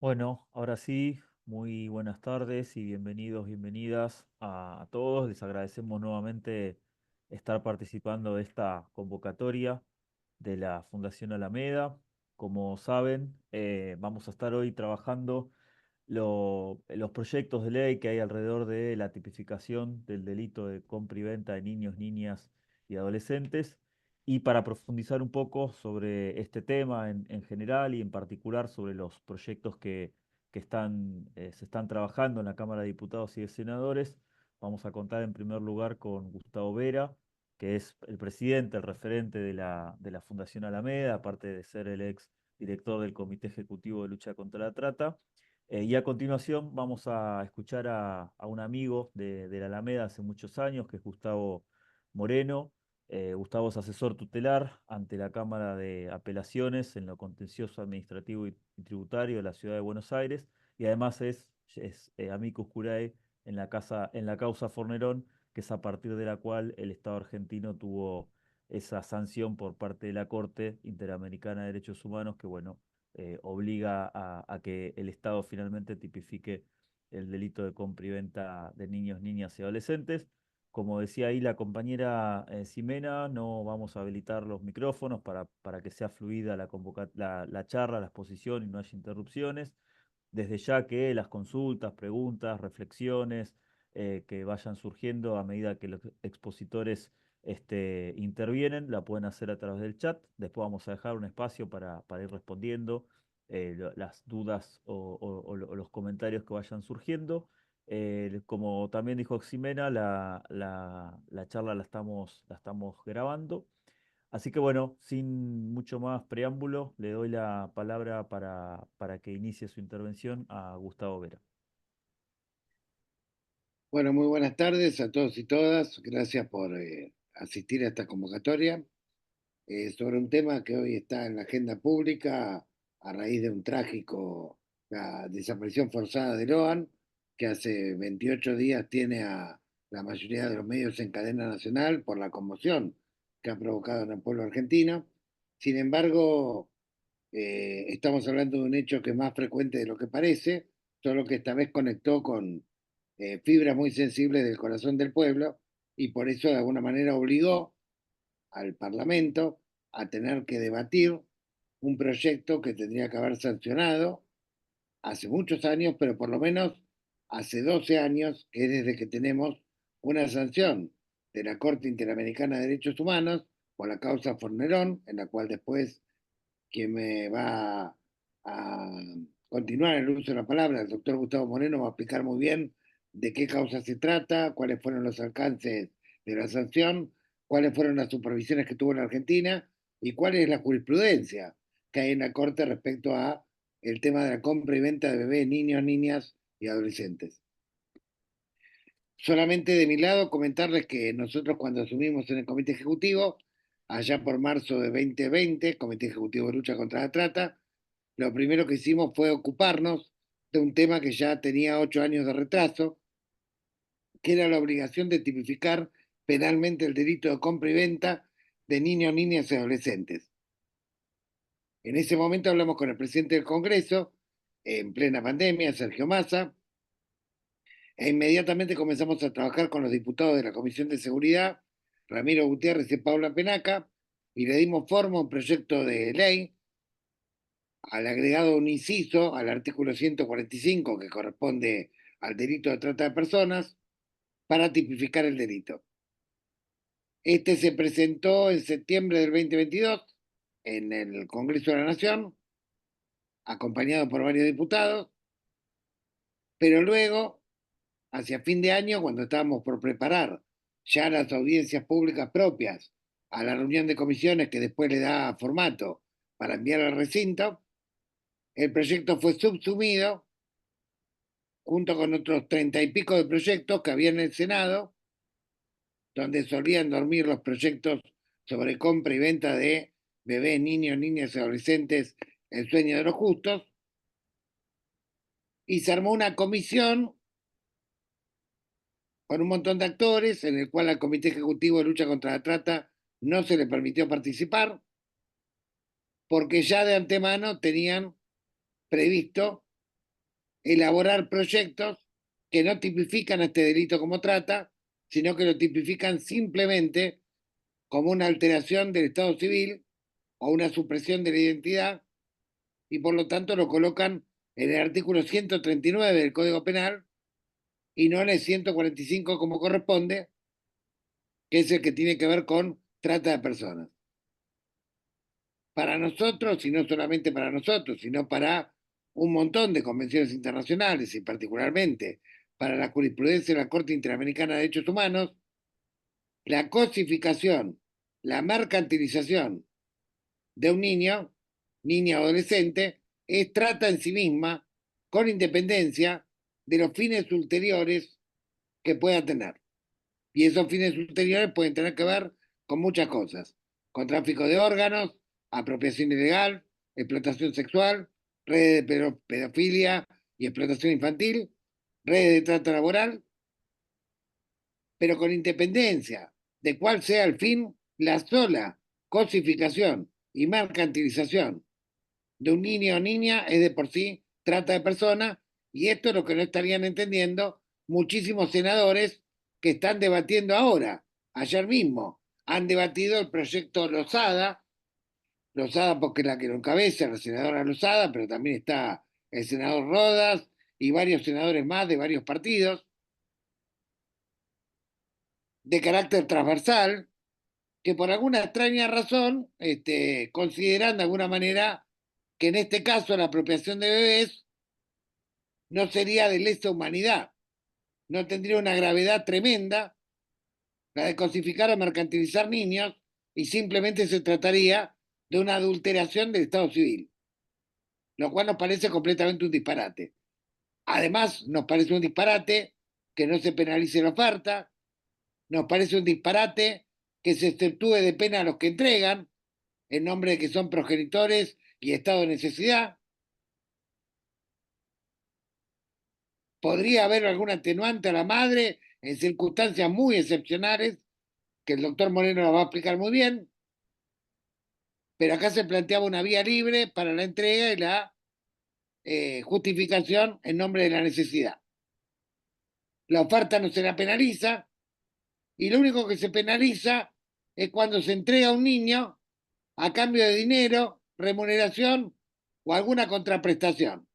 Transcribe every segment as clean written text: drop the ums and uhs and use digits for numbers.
Bueno, ahora sí, muy buenas tardes y bienvenidos, bienvenidas a todos. Les agradecemos nuevamente estar participando de esta convocatoria de la Fundación Alameda. Como saben, vamos a estar hoy trabajando los proyectos de ley que hay alrededor de la tipificación del delito de compra y venta de niños, niñas y adolescentes. Y para profundizar un poco sobre este tema en general y en particular sobre los proyectos que se están trabajando en la Cámara de Diputados y de Senadores, vamos a contar en primer lugar con Gustavo Vera, que es el presidente, el referente de la Fundación Alameda, aparte de ser el ex director del Comité Ejecutivo de Lucha contra la Trata. Y a continuación vamos a escuchar a un amigo de la Alameda hace muchos años, que es Gustavo Moreno. Gustavo es asesor tutelar ante la Cámara de Apelaciones en lo contencioso administrativo y tributario de la Ciudad de Buenos Aires, y además es amicus curiae en la causa Fornerón, que es a partir de la cual el Estado argentino tuvo esa sanción por parte de la Corte Interamericana de Derechos Humanos, que bueno, obliga a que el Estado finalmente tipifique el delito de compra y venta de niños, niñas y adolescentes. Como decía ahí la compañera Ximena, no vamos a habilitar los micrófonos para que sea fluida la charla, la exposición y no haya interrupciones. Desde ya que las consultas, preguntas, reflexiones que vayan surgiendo a medida que los expositores intervienen, la pueden hacer a través del chat. Después vamos a dejar un espacio para ir respondiendo las dudas o los comentarios que vayan surgiendo. Como también dijo Ximena, la charla la estamos grabando. Así que bueno, sin mucho más preámbulo, le doy la palabra para que inicie su intervención a Gustavo Vera. Bueno, muy buenas tardes a todos y todas. Gracias por asistir a esta convocatoria sobre un tema que hoy está en la agenda pública a raíz de un trágico, la desaparición forzada de Loan, que hace 28 días tiene a la mayoría de los medios en cadena nacional por la conmoción que ha provocado en el pueblo argentino. Sin embargo, estamos hablando de un hecho que es más frecuente de lo que parece, solo que esta vez conectó con fibras muy sensibles del corazón del pueblo y por eso de alguna manera obligó al Parlamento a tener que debatir un proyecto que tendría que haber sancionado hace muchos años, pero por lo menos hace 12 años, que es desde que tenemos una sanción de la Corte Interamericana de Derechos Humanos por la causa Fornerón, en la cual después quien me va a continuar el uso de la palabra, el doctor Gustavo Moreno, va a explicar muy bien de qué causa se trata, cuáles fueron los alcances de la sanción, cuáles fueron las supervisiones que tuvo en Argentina y cuál es la jurisprudencia que hay en la Corte respecto a el tema de la compra y venta de bebés, niños, niñas y adolescentes. Solamente de mi lado comentarles que nosotros cuando asumimos en el Comité Ejecutivo, allá por marzo de 2020, Comité Ejecutivo de Lucha contra la Trata, lo primero que hicimos fue ocuparnos de un tema que ya tenía 8 años de retraso, que era la obligación de tipificar penalmente el delito de compra y venta de niños, niñas y adolescentes. En ese momento hablamos con el presidente del Congreso, en plena pandemia, Sergio Massa, e inmediatamente comenzamos a trabajar con los diputados de la Comisión de Seguridad, Ramiro Gutiérrez y Paula Penaca, y le dimos forma a un proyecto de ley al agregado un inciso al artículo 145 que corresponde al delito de trata de personas para tipificar el delito. Este se presentó en septiembre del 2022 en el Congreso de la Nación, acompañado por varios diputados, pero luego, hacia fin de año, cuando estábamos por preparar ya las audiencias públicas propias a la reunión de comisiones que después le da formato para enviar al recinto, el proyecto fue subsumido junto con otros 30 y pico de proyectos que había en el Senado, donde solían dormir los proyectos sobre compra y venta de bebés, niños, niñas y adolescentes, el sueño de los justos, y se armó una comisión con un montón de actores, en el cual al Comité Ejecutivo de Lucha contra la Trata no se le permitió participar, porque ya de antemano tenían previsto elaborar proyectos que no tipifican este delito como trata, sino que lo tipifican simplemente como una alteración del Estado civil o una supresión de la identidad, y por lo tanto lo colocan en el artículo 139 del Código Penal y no en el 145 como corresponde, que es el que tiene que ver con trata de personas. Para nosotros, y no solamente para nosotros, sino para un montón de convenciones internacionales y particularmente para la jurisprudencia de la Corte Interamericana de Derechos Humanos, la cosificación, la mercantilización de un niño, niña o adolescente, es trata en sí misma, con independencia de los fines ulteriores que pueda tener. Y esos fines ulteriores pueden tener que ver con muchas cosas, con tráfico de órganos, apropiación ilegal, explotación sexual, redes de pedofilia y explotación infantil, redes de trata laboral, pero con independencia de cuál sea el fin, la sola cosificación y mercantilización de un niño o niña es de por sí trata de personas, y esto es lo que no estarían entendiendo muchísimos senadores que están debatiendo ahora. Ayer mismo han debatido el proyecto Lozada, Lozada porque es la que lo encabeza, la senadora Lozada, pero también está el senador Rodas y varios senadores más de varios partidos, de carácter transversal, que por alguna extraña razón consideran de alguna manera que en este caso la apropiación de bebés no sería de lesa humanidad, no tendría una gravedad tremenda la de cosificar o mercantilizar niños, y simplemente se trataría de una adulteración del Estado civil, lo cual nos parece completamente un disparate. Además, nos parece un disparate que no se penalice la oferta, nos parece un disparate que se exceptúe de pena a los que entregan, en nombre de que son progenitores y estado de necesidad. Podría haber algún atenuante a la madre en circunstancias muy excepcionales, que el doctor Moreno la va a explicar muy bien, pero acá se planteaba una vía libre para la entrega y la justificación en nombre de la necesidad. La oferta no se la penaliza, y lo único que se penaliza es cuando se entrega a un niño a cambio de dinero, remuneración o alguna contraprestación.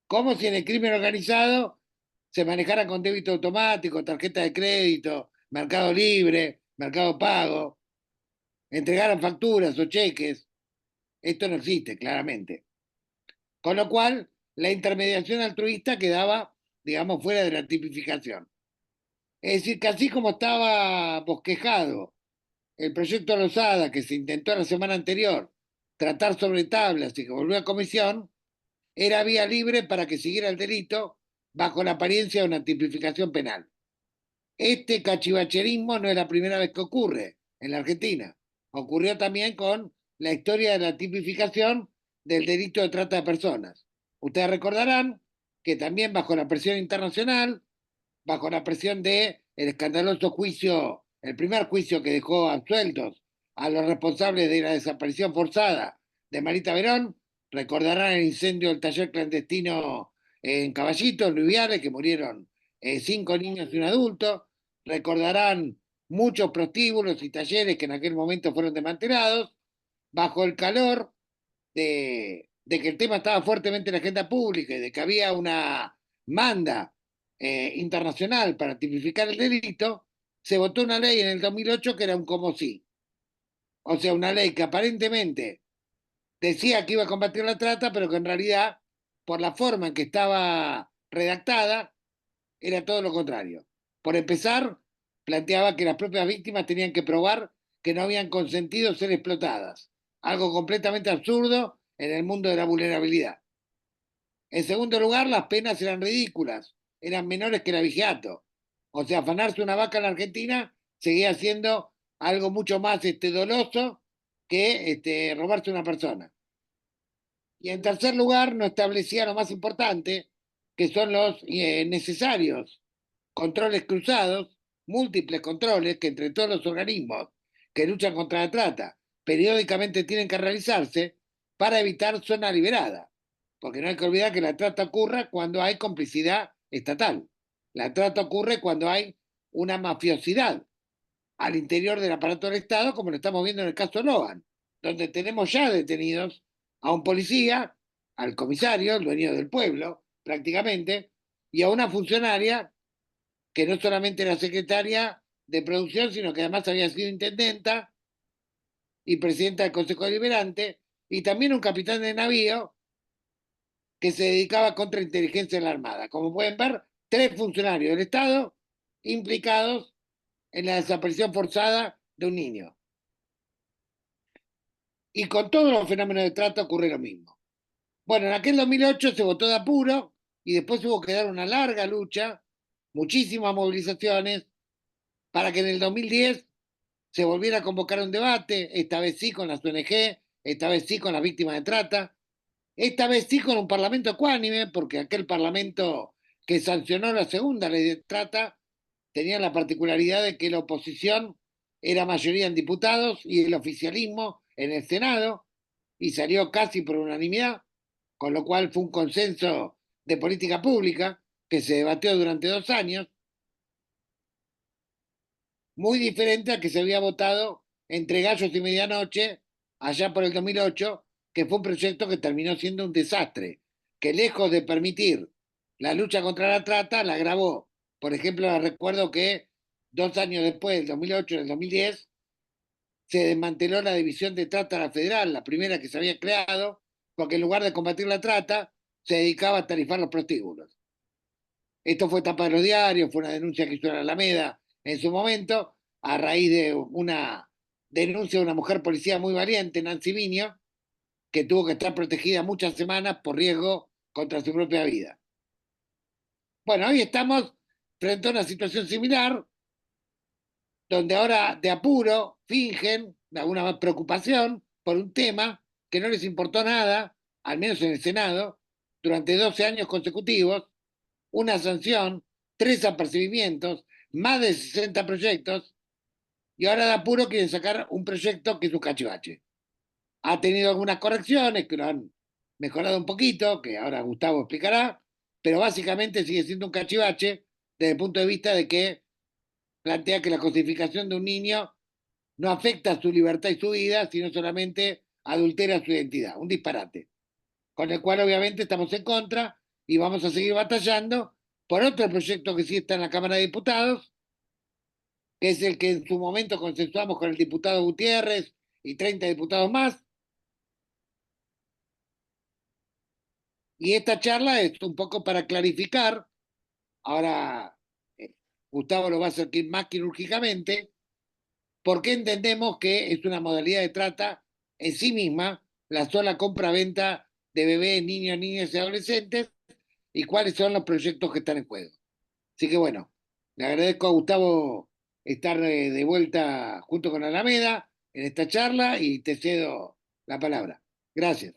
Como si en el crimen organizado se manejara con débito automático, tarjeta de crédito, mercado libre, mercado pago, entregaran facturas o cheques. Esto no existe, claramente. Con lo cual, la intermediación altruista quedaba, digamos, fuera de la tipificación. Es decir, que así como estaba bosquejado el proyecto Rosada, que se intentó la semana anterior tratar sobre tablas y que volvió a comisión, era vía libre para que siguiera el delito bajo la apariencia de una tipificación penal. Este cachivacherismo no es la primera vez que ocurre en la Argentina. Ocurrió también con la historia de la tipificación del delito de trata de personas. Ustedes recordarán que también bajo la presión internacional, bajo la presión de el escandaloso juicio, el primer juicio que dejó absueltos a los responsables de la desaparición forzada de Marita Verón, recordarán el incendio del taller clandestino en Caballito, en Luis Viale, que murieron 5 niños y un adulto. Recordarán muchos prostíbulos y talleres que en aquel momento fueron desmantelados, bajo el calor de que el tema estaba fuertemente en la agenda pública y de que había una manda internacional para tipificar el delito. Se votó una ley en el 2008 que era un como sí. O sea, una ley que aparentemente decía que iba a combatir la trata, pero que en realidad, por la forma en que estaba redactada, era todo lo contrario. Por empezar, planteaba que las propias víctimas tenían que probar que no habían consentido ser explotadas, algo completamente absurdo en el mundo de la vulnerabilidad. En segundo lugar, las penas eran ridículas, eran menores que el abigeato. O sea, afanarse una vaca en la Argentina seguía siendo algo mucho más doloso que robarse una persona. Y en tercer lugar, no establecía lo más importante, que son los necesarios controles cruzados, múltiples controles que entre todos los organismos que luchan contra la trata periódicamente tienen que realizarse para evitar zona liberada. porque no hay que olvidar que la trata ocurre cuando hay complicidad estatal. La trata ocurre cuando hay una mafiosidad al interior del aparato del Estado, como lo estamos viendo en el caso Logan, donde tenemos ya detenidos a un policía, al comisario, el dueño del pueblo, prácticamente, y a una funcionaria que no solamente era secretaria de producción, sino que además había sido intendenta y presidenta del Consejo Deliberante, y también un capitán de navío que se dedicaba a contrainteligencia en la Armada. Como pueden ver, tres funcionarios del Estado implicados en la desaparición forzada de un niño. Y con todos los fenómenos de trata ocurre lo mismo. Bueno, en aquel 2008 se votó de apuro y después hubo que dar una larga lucha, muchísimas movilizaciones, para que en el 2010 se volviera a convocar un debate, esta vez sí con las ONG, esta vez sí con las víctimas de trata, esta vez sí con un parlamento ecuánime, porque aquel parlamento que sancionó la segunda ley de trata tenía la particularidad de que la oposición era mayoría en diputados y el oficialismo en el Senado, y salió casi por unanimidad, con lo cual fue un consenso de política pública que se debatió durante 2 años, muy diferente a que se había votado entre gallos y medianoche allá por el 2008, que fue un proyecto que terminó siendo un desastre, que lejos de permitir la lucha contra la trata, la agravó. Por ejemplo, recuerdo que 2 años después, del 2008, en el 2010, se desmanteló la división de trata a la federal, la primera que se había creado, porque en lugar de combatir la trata, se dedicaba a tarifar los prostíbulos. Esto fue tapa de los diarios, fue una denuncia que hizo la Alameda en su momento, a raíz de una denuncia de una mujer policía muy valiente, Nancy Viño, que tuvo que estar protegida muchas semanas por riesgo contra su propia vida. Bueno, hoy estamos frente a una situación similar, donde ahora de apuro fingen alguna preocupación por un tema que no les importó nada, al menos en el Senado, durante 12 años consecutivos, una sanción, tres apercibimientos, más de 60 proyectos, y ahora de apuro quieren sacar un proyecto que es un cachivache. Ha tenido algunas correcciones que lo han mejorado un poquito, que ahora Gustavo explicará, pero básicamente sigue siendo un cachivache desde el punto de vista de que plantea que la cosificación de un niño no afecta su libertad y su vida, sino solamente adultera su identidad. Un disparate. Con el cual obviamente estamos en contra y vamos a seguir batallando por otro proyecto que sí está en la Cámara de Diputados, que es el que en su momento consensuamos con el diputado Gutiérrez y 30 diputados más. Y esta charla es un poco para clarificar, ahora Gustavo lo va a hacer más quirúrgicamente, por qué entendemos que es una modalidad de trata en sí misma la sola compra-venta de bebés, niños, niñas y adolescentes, y cuáles son los proyectos que están en juego. Así que bueno, le agradezco a Gustavo estar de vuelta junto con Alameda en esta charla y te cedo la palabra. Gracias.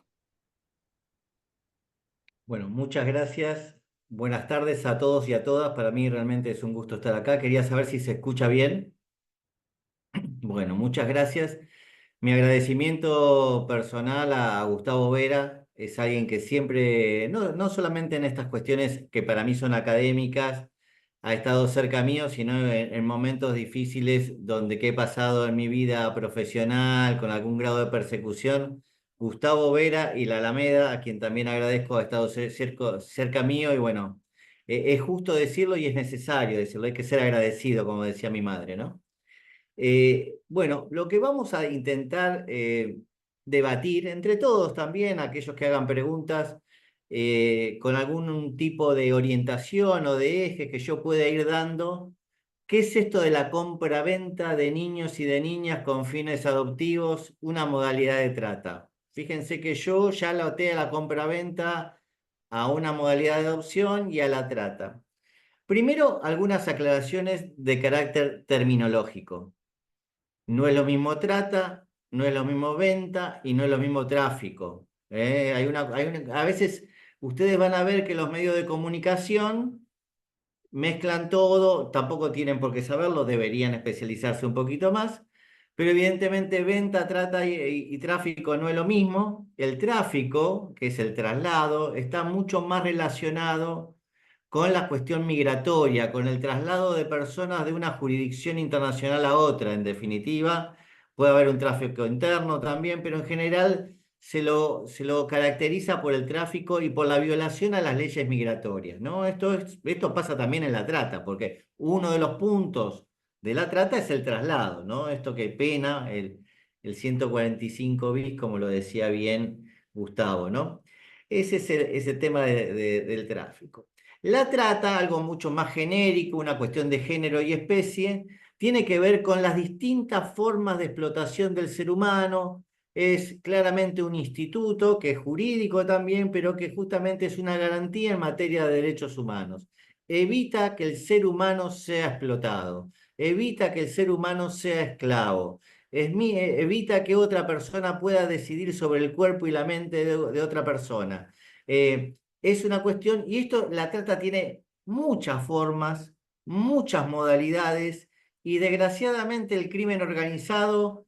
Bueno, muchas gracias. Buenas tardes a todos y a todas. Para mí realmente es un gusto estar acá. Quería saber si se escucha bien. Bueno, muchas gracias. Mi agradecimiento personal a Gustavo Vera. Es alguien que siempre, no solamente en estas cuestiones que para mí son académicas, ha estado cerca mío, sino en momentos difíciles donde que he pasado en mi vida profesional con algún grado de persecución. Gustavo Vera y la Alameda, a quien también agradezco, ha estado cerca mío y bueno, es justo decirlo y es necesario decirlo, hay que ser agradecido, como decía mi madre, ¿no? Bueno, lo que vamos a intentar debatir entre todos también, aquellos que hagan preguntas, con algún tipo de orientación o de eje que yo pueda ir dando. ¿Qué es esto de la compra-venta de niños y de niñas con fines adoptivos, una modalidad de trata? Fíjense que yo ya lo até a la compra-venta, a una modalidad de adopción y a la trata. Primero, algunas aclaraciones de carácter terminológico. No es lo mismo trata, no es lo mismo venta y no es lo mismo tráfico. A veces ustedes van a ver que los medios de comunicación mezclan todo, tampoco tienen por qué saberlo, deberían especializarse un poquito más, pero evidentemente venta, trata y tráfico no es lo mismo. El tráfico, que es el traslado, está mucho más relacionado con la cuestión migratoria, con el traslado de personas de una jurisdicción internacional a otra, en definitiva. Puede haber un tráfico interno también, pero en general se lo caracteriza por el tráfico y por la violación a las leyes migratorias, ¿no? Esto pasa también en la trata, porque uno de los puntos de la trata es el traslado, ¿no? Esto que pena el 145 bis, como lo decía bien Gustavo, ¿no? Ese es ese tema del tráfico. La trata, algo mucho más genérico, una cuestión de género y especie, tiene que ver con las distintas formas de explotación del ser humano. Es claramente un instituto que es jurídico también, pero que justamente es una garantía en materia de derechos humanos. Evita que el ser humano sea explotado, evita que el ser humano sea esclavo, evita que otra persona pueda decidir sobre el cuerpo y la mente de otra persona. Es una cuestión, y esto, la trata tiene muchas formas, muchas modalidades, y desgraciadamente el crimen organizado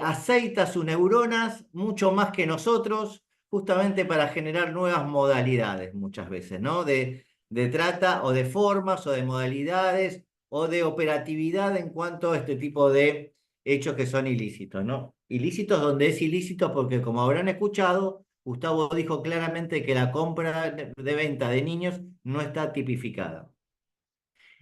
aceita sus neuronas mucho más que nosotros, justamente para generar nuevas modalidades muchas veces, ¿no? De trata o de formas o de modalidades o de operatividad en cuanto a este tipo de hechos que son ilícitos, ¿no? Ilícitos donde es ilícito porque, como habrán escuchado, Gustavo dijo claramente que la compra de venta de niños no está tipificada.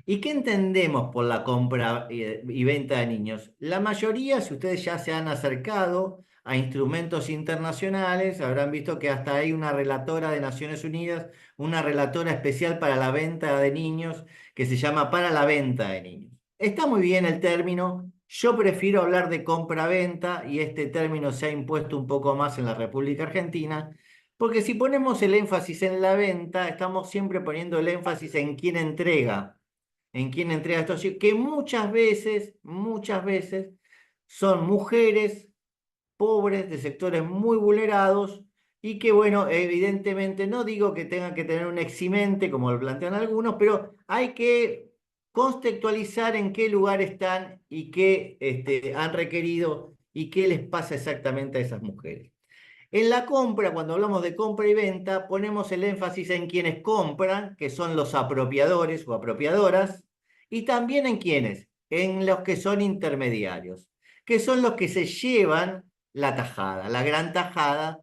¿Y qué entendemos por la compra y venta de niños? La mayoría, si ustedes ya se han acercado a instrumentos internacionales, habrán visto que hasta hay una relatora de Naciones Unidas, una relatora especial para la venta de niños, que se llama para la venta de niños. Está muy bien el término, yo prefiero hablar de compra-venta y este término se ha impuesto un poco más en la República Argentina, porque si ponemos el énfasis en la venta, estamos siempre poniendo el énfasis en quién entrega estos chicos, que muchas veces son mujeres pobres de sectores muy vulnerados y que, bueno, evidentemente no digo que tengan que tener un eximente, como lo plantean algunos, pero hay que contextualizar en qué lugar están y qué han requerido y qué les pasa exactamente a esas mujeres. En la compra, cuando hablamos de compra y venta, ponemos el énfasis en quienes compran, que son los apropiadores o apropiadoras, y también en quienes, en los que son intermediarios, que son los que se llevan la tajada, la gran tajada,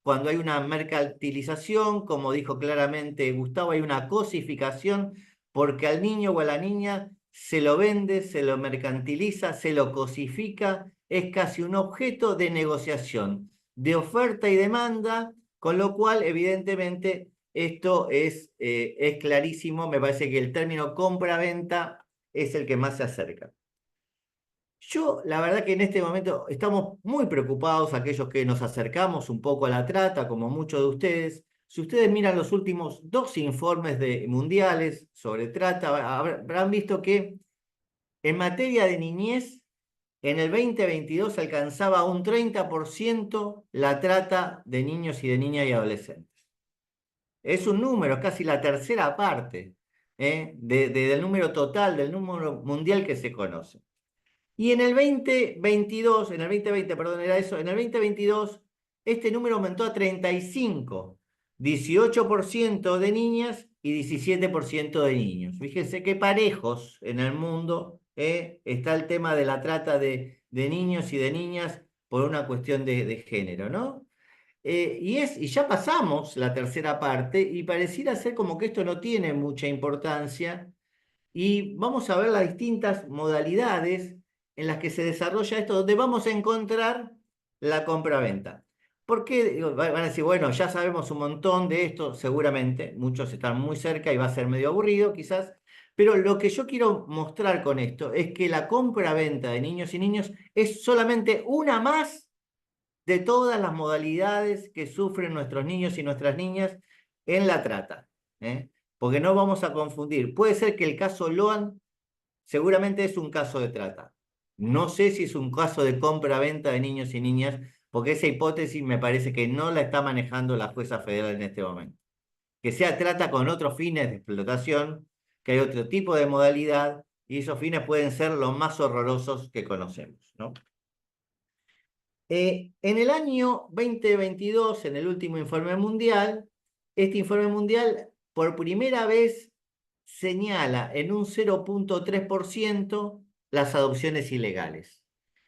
cuando hay una mercantilización, como dijo claramente Gustavo, hay una cosificación, porque al niño o a la niña se lo vende, se lo mercantiliza, se lo cosifica, es casi un objeto de negociación de oferta y demanda, con lo cual, evidentemente, esto es clarísimo. Me parece que el término compra-venta es el que más se acerca. Yo, la verdad que en este momento estamos muy preocupados, aquellos que nos acercamos un poco a la trata, como muchos de ustedes. Si ustedes miran los últimos 2 informes mundiales sobre trata, habrán visto que en materia de niñez, en el 2022 alcanzaba un 30% la trata de niños y de niñas y adolescentes. Es un número, es casi la tercera parte del número total, del número mundial que se conoce. Y en el 2022, en el 2020, perdón, era eso, en el 2022 este número aumentó a 35, 18% de niñas y 17% de niños. Fíjense qué parejos en el mundo está el tema de la trata de niños y de niñas por una cuestión de género, ¿no? Y ya pasamos la tercera parte y pareciera ser como que esto no tiene mucha importancia y vamos a ver las distintas modalidades en las que se desarrolla esto, donde vamos a encontrar la compra-venta. ¿Por qué? Digo, van a decir, bueno, ya sabemos un montón de esto, seguramente, muchos están muy cerca y va a ser medio aburrido quizás, pero lo que yo quiero mostrar con esto es que la compra-venta de niños y niños es solamente una más de todas las modalidades que sufren nuestros niños y nuestras niñas en la trata. Porque no vamos a confundir. Puede ser que el caso Loan seguramente es un caso de trata. No sé si es un caso de compra-venta de niños y niñas, porque esa hipótesis me parece que no la está manejando la jueza federal en este momento. Que sea trata con otros fines de explotación, que hay otro tipo de modalidad, y esos fines pueden ser los más horrorosos que conocemos, ¿no? En el año 2022, en el último informe mundial, este informe mundial por primera vez señala en un 0,3% las adopciones ilegales.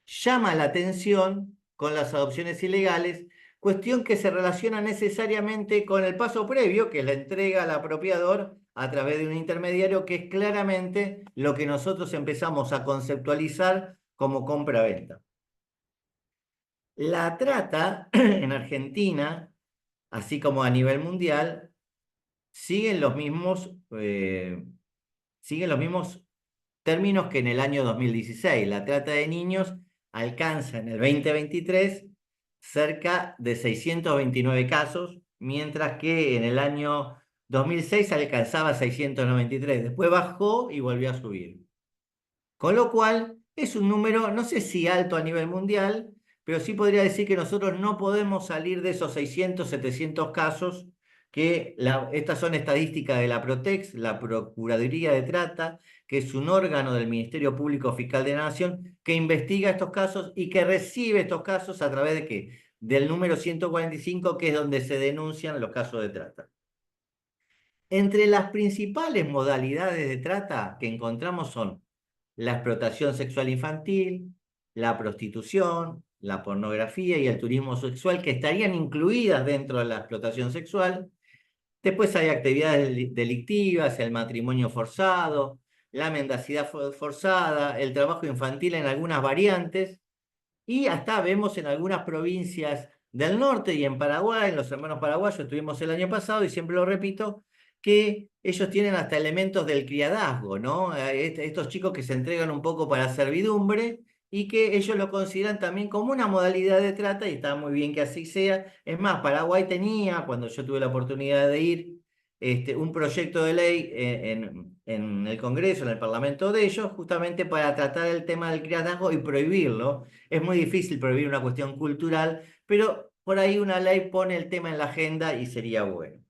Llama la atención con las adopciones ilegales, cuestión que se relaciona necesariamente con el paso previo, que es la entrega al apropiador a través de un intermediario, que es claramente lo que nosotros empezamos a conceptualizar como compra-venta. La trata en Argentina, así como a nivel mundial, siguen los mismos términos que en el año 2016. La trata de niños alcanza en el 2023 cerca de 629 casos, mientras que en el año 2006 alcanzaba 693. Después bajó y volvió a subir. Con lo cual es un número, no sé si alto a nivel mundial, pero sí podría decir que nosotros no podemos salir de esos 600, 700 casos que estas son estadísticas de la Protex, la Procuraduría de Trata, que es un órgano del Ministerio Público Fiscal de la Nación que investiga estos casos y que recibe estos casos a través de ¿qué? Del número 145, que es donde se denuncian los casos de trata. Entre las principales modalidades de trata que encontramos son la explotación sexual infantil, la prostitución, la pornografía y el turismo sexual, que estarían incluidas dentro de la explotación sexual. Después hay actividades delictivas, el matrimonio forzado, la mendicidad forzada, el trabajo infantil en algunas variantes, y hasta vemos en algunas provincias del norte y en Paraguay, en los hermanos paraguayos, estuvimos el año pasado y siempre lo repito, que ellos tienen hasta elementos del criadazgo, ¿no? Estos chicos que se entregan un poco para servidumbre y que ellos lo consideran también como una modalidad de trata y está muy bien que así sea. Es más, Paraguay tenía, cuando yo tuve la oportunidad de ir, un proyecto de ley en el Congreso, en el Parlamento de ellos, justamente para tratar el tema del criadazgo y prohibirlo. Es muy difícil prohibir una cuestión cultural, pero por ahí una ley pone el tema en la agenda y sería bueno.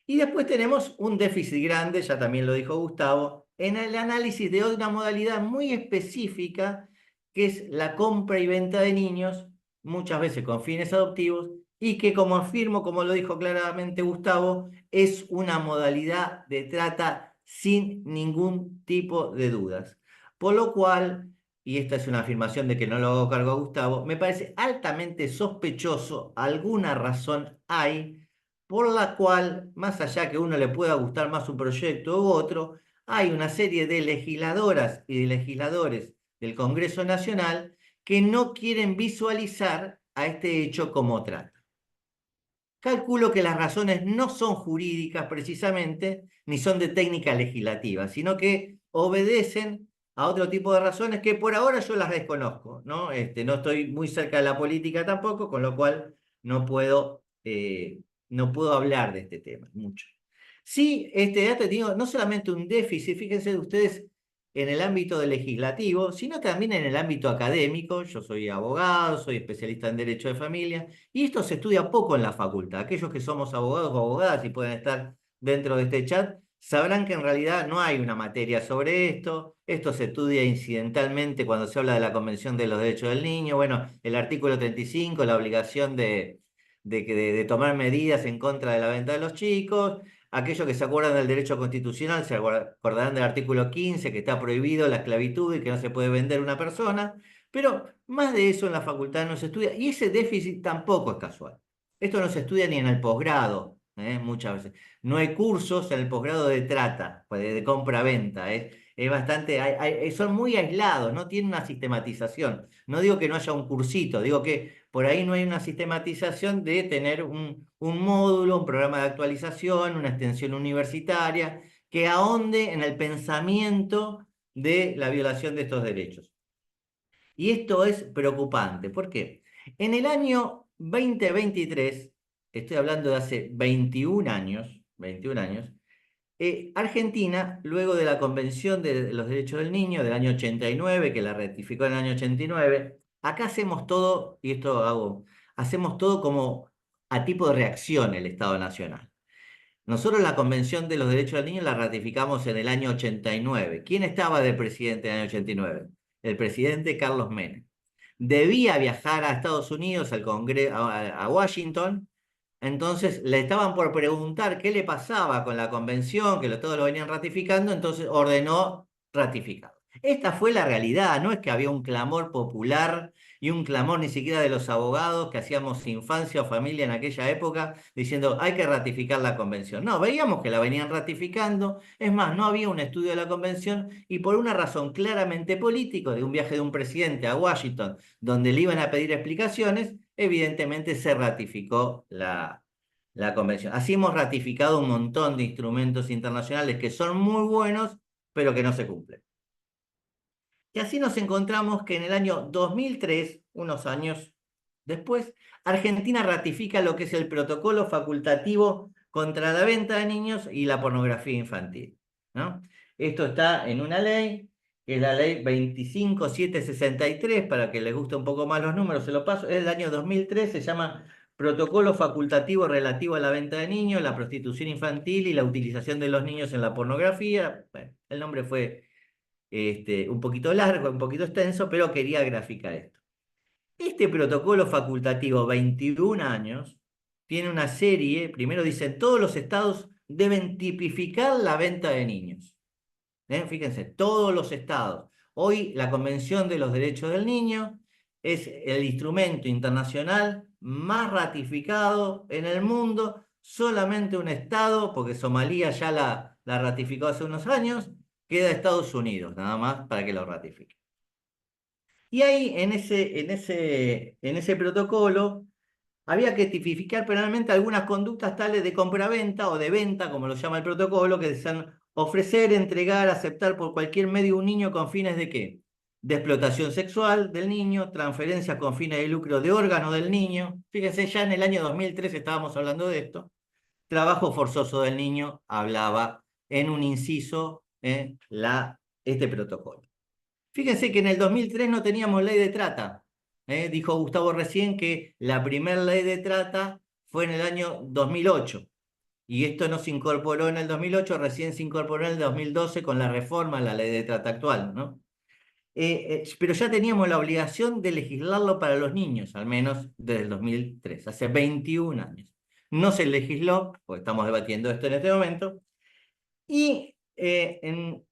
Y después tenemos un déficit grande, ya también lo dijo Gustavo, en el análisis de una modalidad muy específica, que es la compra y venta de niños, muchas veces con fines adoptivos, y que como afirmo, como lo dijo claramente Gustavo, es una modalidad de trata sin ningún tipo de dudas. Por lo cual, y esta es una afirmación de que no lo hago cargo a Gustavo, me parece altamente sospechoso, alguna razón hay por la cual, más allá que a uno le pueda gustar más un proyecto u otro, hay una serie de legisladoras y de legisladores del Congreso Nacional que no quieren visualizar a este hecho como trata. Calculo que las razones no son jurídicas precisamente, ni son de técnica legislativa, sino que obedecen a otro tipo de razones que por ahora yo las desconozco, ¿no? No estoy muy cerca de la política tampoco, con lo cual no puedo, no puedo hablar de este tema mucho. Sí, este dato tiene no solamente un déficit, fíjense ustedes, en el ámbito legislativo, sino también en el ámbito académico. Yo soy abogado, soy especialista en Derecho de Familia, y esto se estudia poco en la facultad. Aquellos que somos abogados o abogadas y pueden estar dentro de este chat, sabrán que en realidad no hay una materia sobre esto. Esto se estudia incidentalmente cuando se habla de la Convención de los Derechos del Niño. Bueno, el artículo 35, la obligación de tomar medidas en contra de la venta de los chicos. Aquellos que se acuerdan del derecho constitucional se acordarán del artículo 15, que está prohibido la esclavitud y que no se puede vender una persona. Pero más de eso en la facultad no se estudia, y ese déficit tampoco es casual. Esto no se estudia ni en el posgrado, muchas veces. No hay cursos en el posgrado de trata, pues, de compra-venta. Es bastante, son muy aislados, no tienen una sistematización. No digo que no haya un cursito, digo que por ahí no hay una sistematización de tener un módulo, un programa de actualización, una extensión universitaria, que ahonde en el pensamiento de la violación de estos derechos. Y esto es preocupante. ¿Por qué? En el año 2023, estoy hablando de hace 21 años, Argentina, luego de la Convención de los Derechos del Niño del año 89, que la ratificó en el año 89, acá hacemos todo, y esto hago, hacemos todo como a tipo de reacción el Estado Nacional. Nosotros la Convención de los Derechos del Niño la ratificamos en el año 89. ¿Quién estaba de presidente en el año 89? El presidente Carlos Menem. debía viajar a Estados Unidos, a Washington. Entonces le estaban por preguntar qué le pasaba con la convención, que todos lo venían ratificando, entonces ordenó ratificar. Esta fue la realidad, no es que había un clamor popular y un clamor ni siquiera de los abogados que hacíamos infancia o familia en aquella época diciendo hay que ratificar la convención. No, veíamos que la venían ratificando, es más, no había un estudio de la convención y por una razón claramente política, de un viaje de un presidente a Washington donde le iban a pedir explicaciones, evidentemente se ratificó la convención. Así hemos ratificado un montón de instrumentos internacionales que son muy buenos, pero que no se cumplen. Y así nos encontramos que en el año 2003, unos años después, Argentina ratifica lo que es el protocolo facultativo contra la venta de niños y la pornografía infantil, ¿no? Esto está en una ley, que es la ley 25763, para que les guste un poco más los números, se lo paso, es del año 2003, se llama Protocolo Facultativo Relativo a la Venta de Niños, la Prostitución Infantil y la Utilización de los Niños en la Pornografía. Bueno, el nombre fue un poquito largo, un poquito extenso, pero quería graficar esto. Este protocolo facultativo, 21 años, tiene una serie, primero dicen, todos los estados deben tipificar la venta de niños. Fíjense, todos los estados. Hoy la Convención de los Derechos del Niño es el instrumento internacional más ratificado en el mundo. Solamente un estado, porque Somalia ya la ratificó hace unos años, queda Estados Unidos, nada más para que lo ratifique. Y ahí, en ese protocolo, había que tipificar penalmente algunas conductas tales de compraventa o de venta, como lo llama el protocolo, que decían ofrecer, entregar, aceptar por cualquier medio un niño con fines de ¿qué? De explotación sexual del niño, transferencias con fines de lucro de órganos del niño. Fíjense, ya en el año 2003 estábamos hablando de esto. Trabajo forzoso del niño hablaba en un inciso este protocolo. Fíjense que en el 2003 no teníamos ley de trata. Dijo Gustavo recién que la primera ley de trata fue en el año 2008. Y esto no se incorporó en el 2008, recién se incorporó en el 2012 con la reforma a la ley de trata actual, ¿no? Pero ya teníamos la obligación de legislarlo para los niños, al menos desde el 2003, hace 21 años. No se legisló, porque estamos debatiendo esto en este momento, y en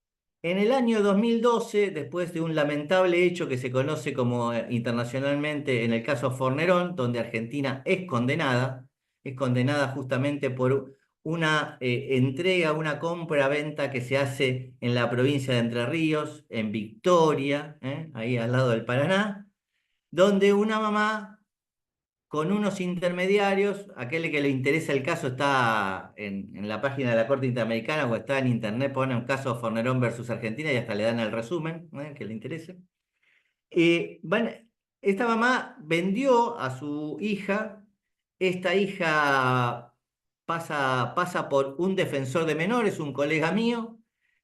el año 2012, después de un lamentable hecho que se conoce como internacionalmente en el caso Fornerón, donde Argentina es condenada justamente por una entrega, una compra-venta que se hace en la provincia de Entre Ríos, en Victoria, ahí al lado del Paraná, donde una mamá con unos intermediarios, aquel que le interesa el caso está en la página de la Corte Interamericana o está en internet, pone un caso Fornerón versus Argentina y hasta le dan el resumen, que le interese. Esta mamá vendió a su hija, esta hija pasa por un defensor de menores, un colega mío,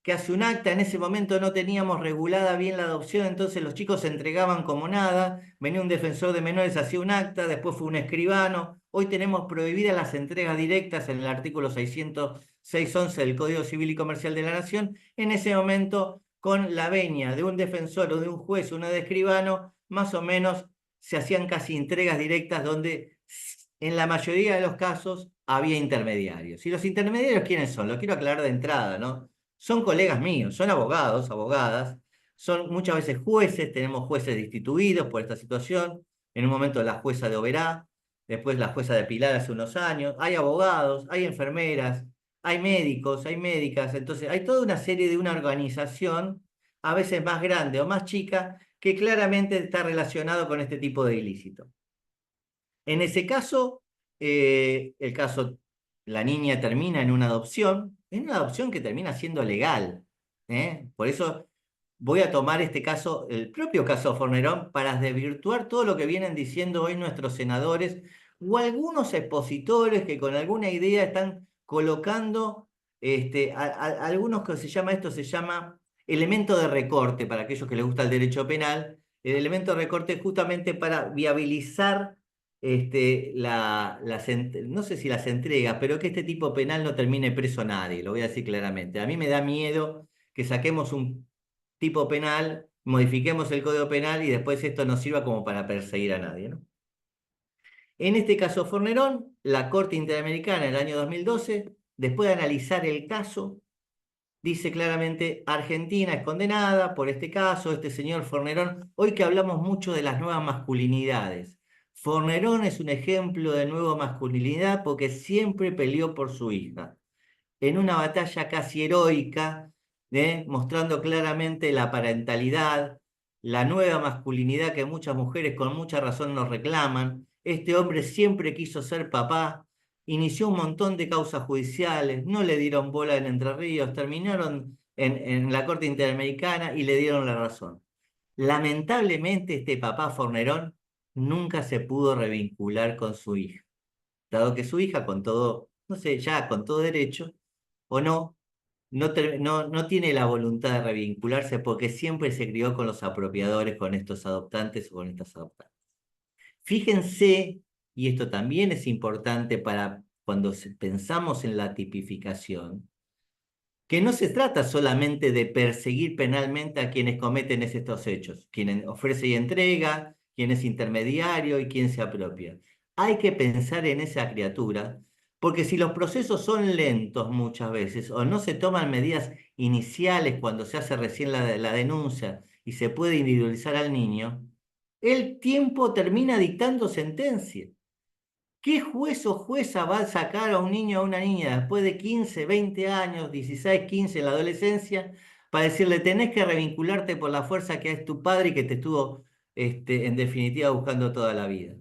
que hace un acta. En ese momento no teníamos regulada bien la adopción, entonces los chicos se entregaban como nada, venía un defensor de menores, hacía un acta, después fue un escribano. Hoy tenemos prohibidas las entregas directas en el artículo 611 del Código Civil y Comercial de la Nación. En ese momento, con la venia de un defensor o de un juez o uno de escribano, más o menos se hacían casi entregas directas donde en la mayoría de los casos había intermediarios. ¿Y los intermediarios quiénes son? Lo quiero aclarar de entrada, ¿no? Son colegas míos, son abogados, abogadas, son muchas veces jueces, tenemos jueces destituidos por esta situación, en un momento la jueza de Oberá, después la jueza de Pilar hace unos años, hay abogados, hay enfermeras, hay médicos, hay médicas, entonces hay toda una serie de una organización, a veces más grande o más chica, que claramente está relacionado con este tipo de ilícito. En ese caso, la niña termina en una adopción que termina siendo legal. Por eso voy a tomar este caso, el propio caso Fornerón, para desvirtuar todo lo que vienen diciendo hoy nuestros senadores o algunos expositores que con alguna idea están colocando algunos que se llama elemento de recorte, para aquellos que les gusta el derecho penal, el elemento de recorte justamente para viabilizar no sé si las entregas, pero que este tipo penal no termine preso a nadie, lo voy a decir claramente. A mí me da miedo que saquemos un tipo penal modifiquemos el Código Penal y después esto no sirva como para perseguir a nadie, ¿no? En este caso Fornerón, la Corte Interamericana en el año 2012, después de analizar el caso, dice claramente, Argentina es condenada por este caso, este señor Fornerón. Hoy que hablamos mucho de las nuevas masculinidades, Fornerón es un ejemplo de nueva masculinidad porque siempre peleó por su hija, en una batalla casi heroica, mostrando claramente la parentalidad, la nueva masculinidad que muchas mujeres con mucha razón nos reclaman. Este hombre siempre quiso ser papá, inició un montón de causas judiciales, no le dieron bola en Entre Ríos, terminaron en la Corte Interamericana y le dieron la razón. Lamentablemente este papá Fornerón nunca se pudo revincular con su hija, dado que su hija con todo, no sé, ya con todo derecho, o no, no tiene la voluntad de revincularse porque siempre se crió con los apropiadores, con estos adoptantes o con estas adoptantes. Fíjense, y esto también es importante para cuando pensamos en la tipificación, que no se trata solamente de perseguir penalmente a quienes cometen estos hechos, quien ofrece y entrega, quien es intermediario y quien se apropia. Hay que pensar en esa criatura, porque si los procesos son lentos muchas veces o no se toman medidas iniciales cuando se hace recién la denuncia y se puede individualizar al niño, el tiempo termina dictando sentencia. ¿Qué juez o jueza va a sacar a un niño o a una niña después de 15, 20 años, 16, 15 en la adolescencia, para decirle tenés que revincularte por la fuerza que es tu padre y que te estuvo, en definitiva, buscando toda la vida?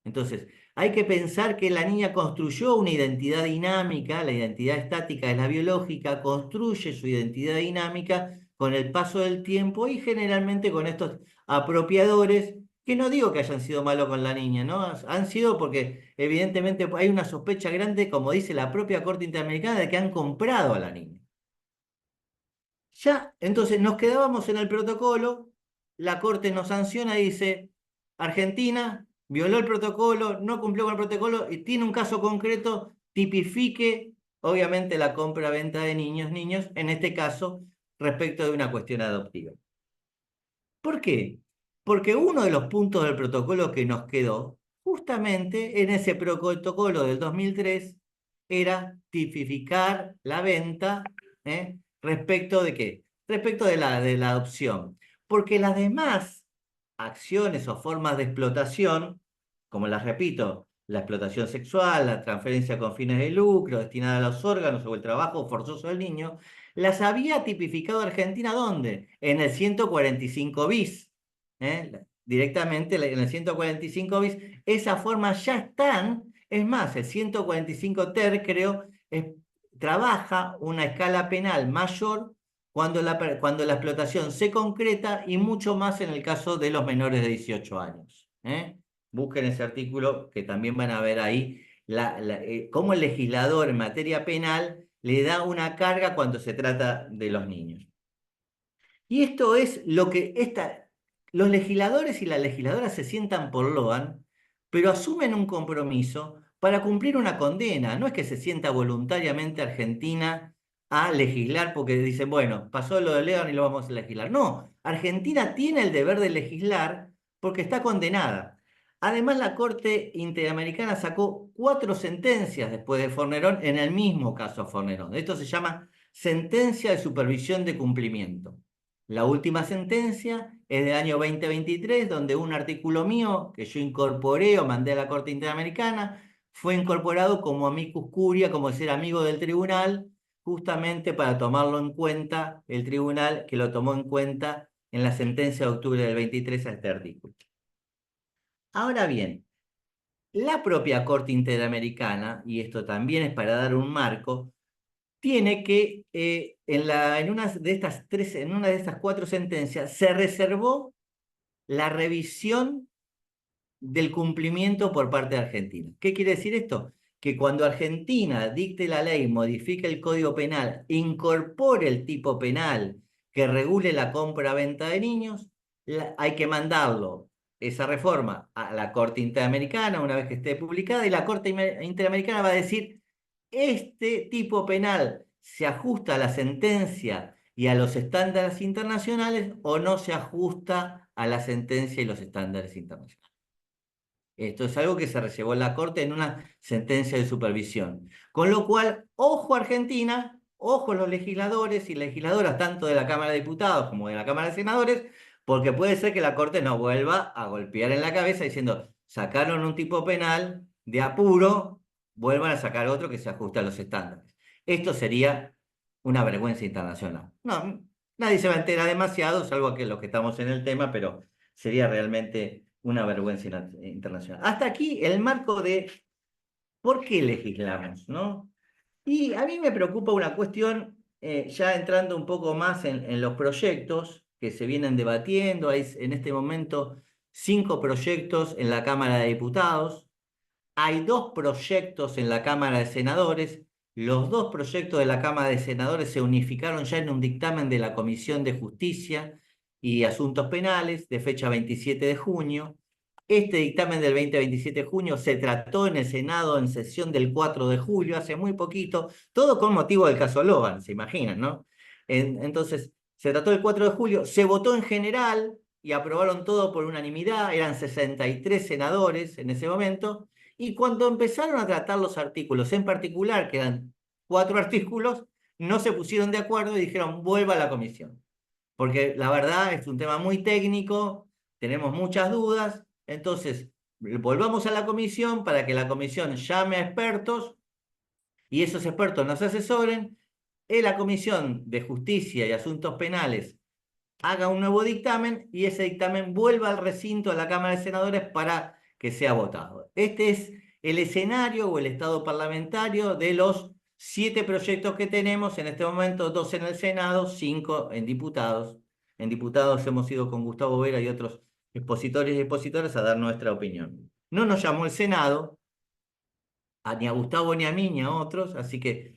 Entonces, hay que pensar que la niña construyó una identidad dinámica, la identidad estática es la biológica, construye su identidad dinámica con el paso del tiempo y generalmente con estos apropiadores, que no digo que hayan sido malos con la niña, ¿no? Han sido porque evidentemente hay una sospecha grande, como dice la propia Corte Interamericana, de que han comprado a la niña. Ya, entonces nos quedábamos en el protocolo, la Corte nos sanciona y dice, Argentina violó el protocolo, no cumplió con el protocolo y tiene un caso concreto, tipifique obviamente la compra-venta de niños, en este caso respecto de una cuestión adoptiva. ¿Por qué? Porque uno de los puntos del protocolo que nos quedó, justamente en ese protocolo del 2003, era tipificar la venta, ¿respecto de qué? Respecto de la adopción. Porque las demás acciones o formas de explotación, como las repito, la explotación sexual, la transferencia con fines de lucro destinada a los órganos o el trabajo forzoso del niño, las había tipificado Argentina, ¿dónde? En el 145 bis. Directamente en el 145 bis, esas formas ya están. Es más, el 145 ter, creo, trabaja una escala penal mayor cuando la explotación se concreta y mucho más en el caso de los menores de 18 años. Busquen ese artículo que también van a ver ahí cómo el legislador en materia penal le da una carga cuando se trata de los niños. Y esto es lo que los legisladores y las legisladoras se sientan por loan, pero asumen un compromiso para cumplir una condena. No es que se sienta voluntariamente Argentina a legislar porque dicen, bueno, pasó lo de León y lo vamos a legislar. No, Argentina tiene el deber de legislar porque está condenada. Además, la Corte Interamericana sacó 4 sentencias después de Fornerón en el mismo caso Fornerón. Esto se llama sentencia de supervisión de cumplimiento. La última sentencia es del año 2023, donde un artículo mío que yo incorporé o mandé a la Corte Interamericana fue incorporado como amicus curia, como ser amigo del tribunal, justamente para tomarlo en cuenta, el tribunal que lo tomó en cuenta en la sentencia de octubre del 23 a este artículo. Ahora bien, la propia Corte Interamericana, y esto también es para dar un marco, tiene que, en una de estas 4 sentencias, se reservó la revisión del cumplimiento por parte de Argentina. ¿Qué quiere decir esto? Que cuando Argentina dicte la ley, modifique el Código Penal, incorpore el tipo penal que regule la compra-venta de niños, hay que mandarlo, esa reforma, a la Corte Interamericana una vez que esté publicada, y la Corte Interamericana va a decir este tipo penal se ajusta a la sentencia y a los estándares internacionales o no se ajusta a la sentencia y los estándares internacionales. Esto es algo que se reservó la Corte en una sentencia de supervisión. Con lo cual, ojo Argentina, ojo los legisladores y legisladoras, tanto de la Cámara de Diputados como de la Cámara de Senadores, porque puede ser que la Corte nos vuelva a golpear en la cabeza diciendo, sacaron un tipo penal de apuro, vuelvan a sacar otro que se ajuste a los estándares. Esto sería una vergüenza internacional. No, nadie se va a enterar demasiado, salvo que los que estamos en el tema, pero sería realmente una vergüenza internacional. Hasta aquí el marco de por qué legislamos, ¿no? Y a mí me preocupa una cuestión, ya entrando un poco más en los proyectos que se vienen debatiendo. Hay en este momento 5 proyectos en la Cámara de Diputados, hay 2 proyectos en la Cámara de Senadores. Los 2 proyectos de la Cámara de Senadores se unificaron ya en un dictamen de la Comisión de Justicia y Asuntos Penales de fecha 27 de junio. Este dictamen del 27 de junio se trató en el Senado en sesión del 4 de julio, hace muy poquito, todo con motivo del caso Logan, se imaginan, ¿no? Entonces, se trató el 4 de julio, se votó en general y aprobaron todo por unanimidad, eran 63 senadores en ese momento. Y cuando empezaron a tratar los artículos, en particular, que eran 4 artículos, no se pusieron de acuerdo y dijeron, vuelva a la comisión. Porque la verdad es un tema muy técnico, tenemos muchas dudas, entonces volvamos a la comisión para que la comisión llame a expertos y esos expertos nos asesoren. La Comisión de Justicia y Asuntos Penales haga un nuevo dictamen y ese dictamen vuelva al recinto de la Cámara de Senadores para que sea votado. Este es el escenario o el estado parlamentario de los 7 proyectos que tenemos en este momento, 2 en el Senado, 5 en diputados. En diputados hemos ido con Gustavo Vera y otros expositores y expositoras a dar nuestra opinión. No nos llamó el Senado, ni a Gustavo ni a mí ni a otros, así que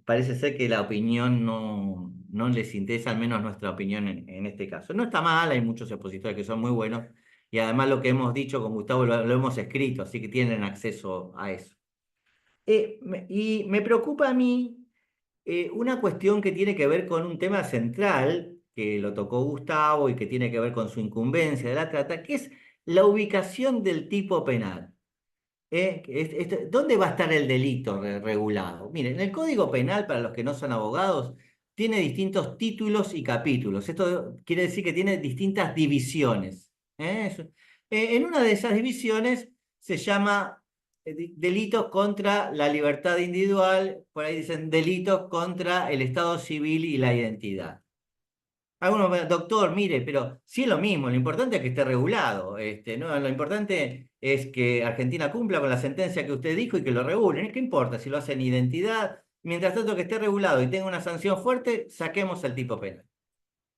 parece ser que la opinión no les interesa, al menos nuestra opinión en este caso. No está mal, hay muchos expositores que son muy buenos y además lo que hemos dicho con Gustavo lo hemos escrito, así que tienen acceso a eso. Y me preocupa a mí una cuestión que tiene que ver con un tema central, que lo tocó Gustavo y que tiene que ver con su incumbencia de la trata, que es la ubicación del tipo penal. ¿Dónde va a estar el delito regulado? Miren, el Código Penal, para los que no son abogados, tiene distintos títulos y capítulos. Esto quiere decir que tiene distintas divisiones. En una de esas divisiones se llama delitos contra la libertad individual, por ahí dicen delitos contra el Estado civil y la identidad. Algunos me dicen, doctor, mire, pero sí es lo mismo, lo importante es que esté regulado. ¿No? Lo importante es que Argentina cumpla con la sentencia que usted dijo y que lo regulen. ¿Qué importa si lo hacen identidad? Mientras tanto que esté regulado y tenga una sanción fuerte, saquemos el tipo penal.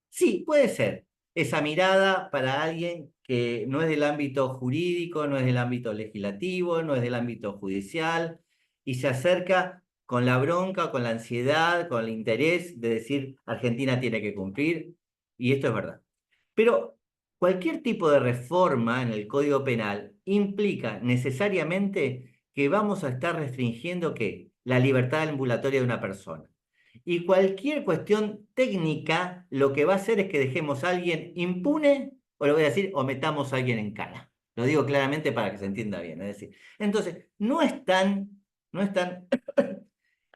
Sí, puede ser esa mirada para alguien que no es del ámbito jurídico, no es del ámbito legislativo, no es del ámbito judicial y se acerca con la bronca, con la ansiedad, con el interés de decir Argentina tiene que cumplir, y esto es verdad. Pero cualquier tipo de reforma en el Código Penal implica necesariamente que vamos a estar restringiendo ¿qué? La libertad ambulatoria de una persona. Y cualquier cuestión técnica lo que va a hacer es que dejemos a alguien impune, o lo voy a decir, o metamos a alguien en cana. Lo digo claramente para que se entienda bien. Es decir, entonces, no es tan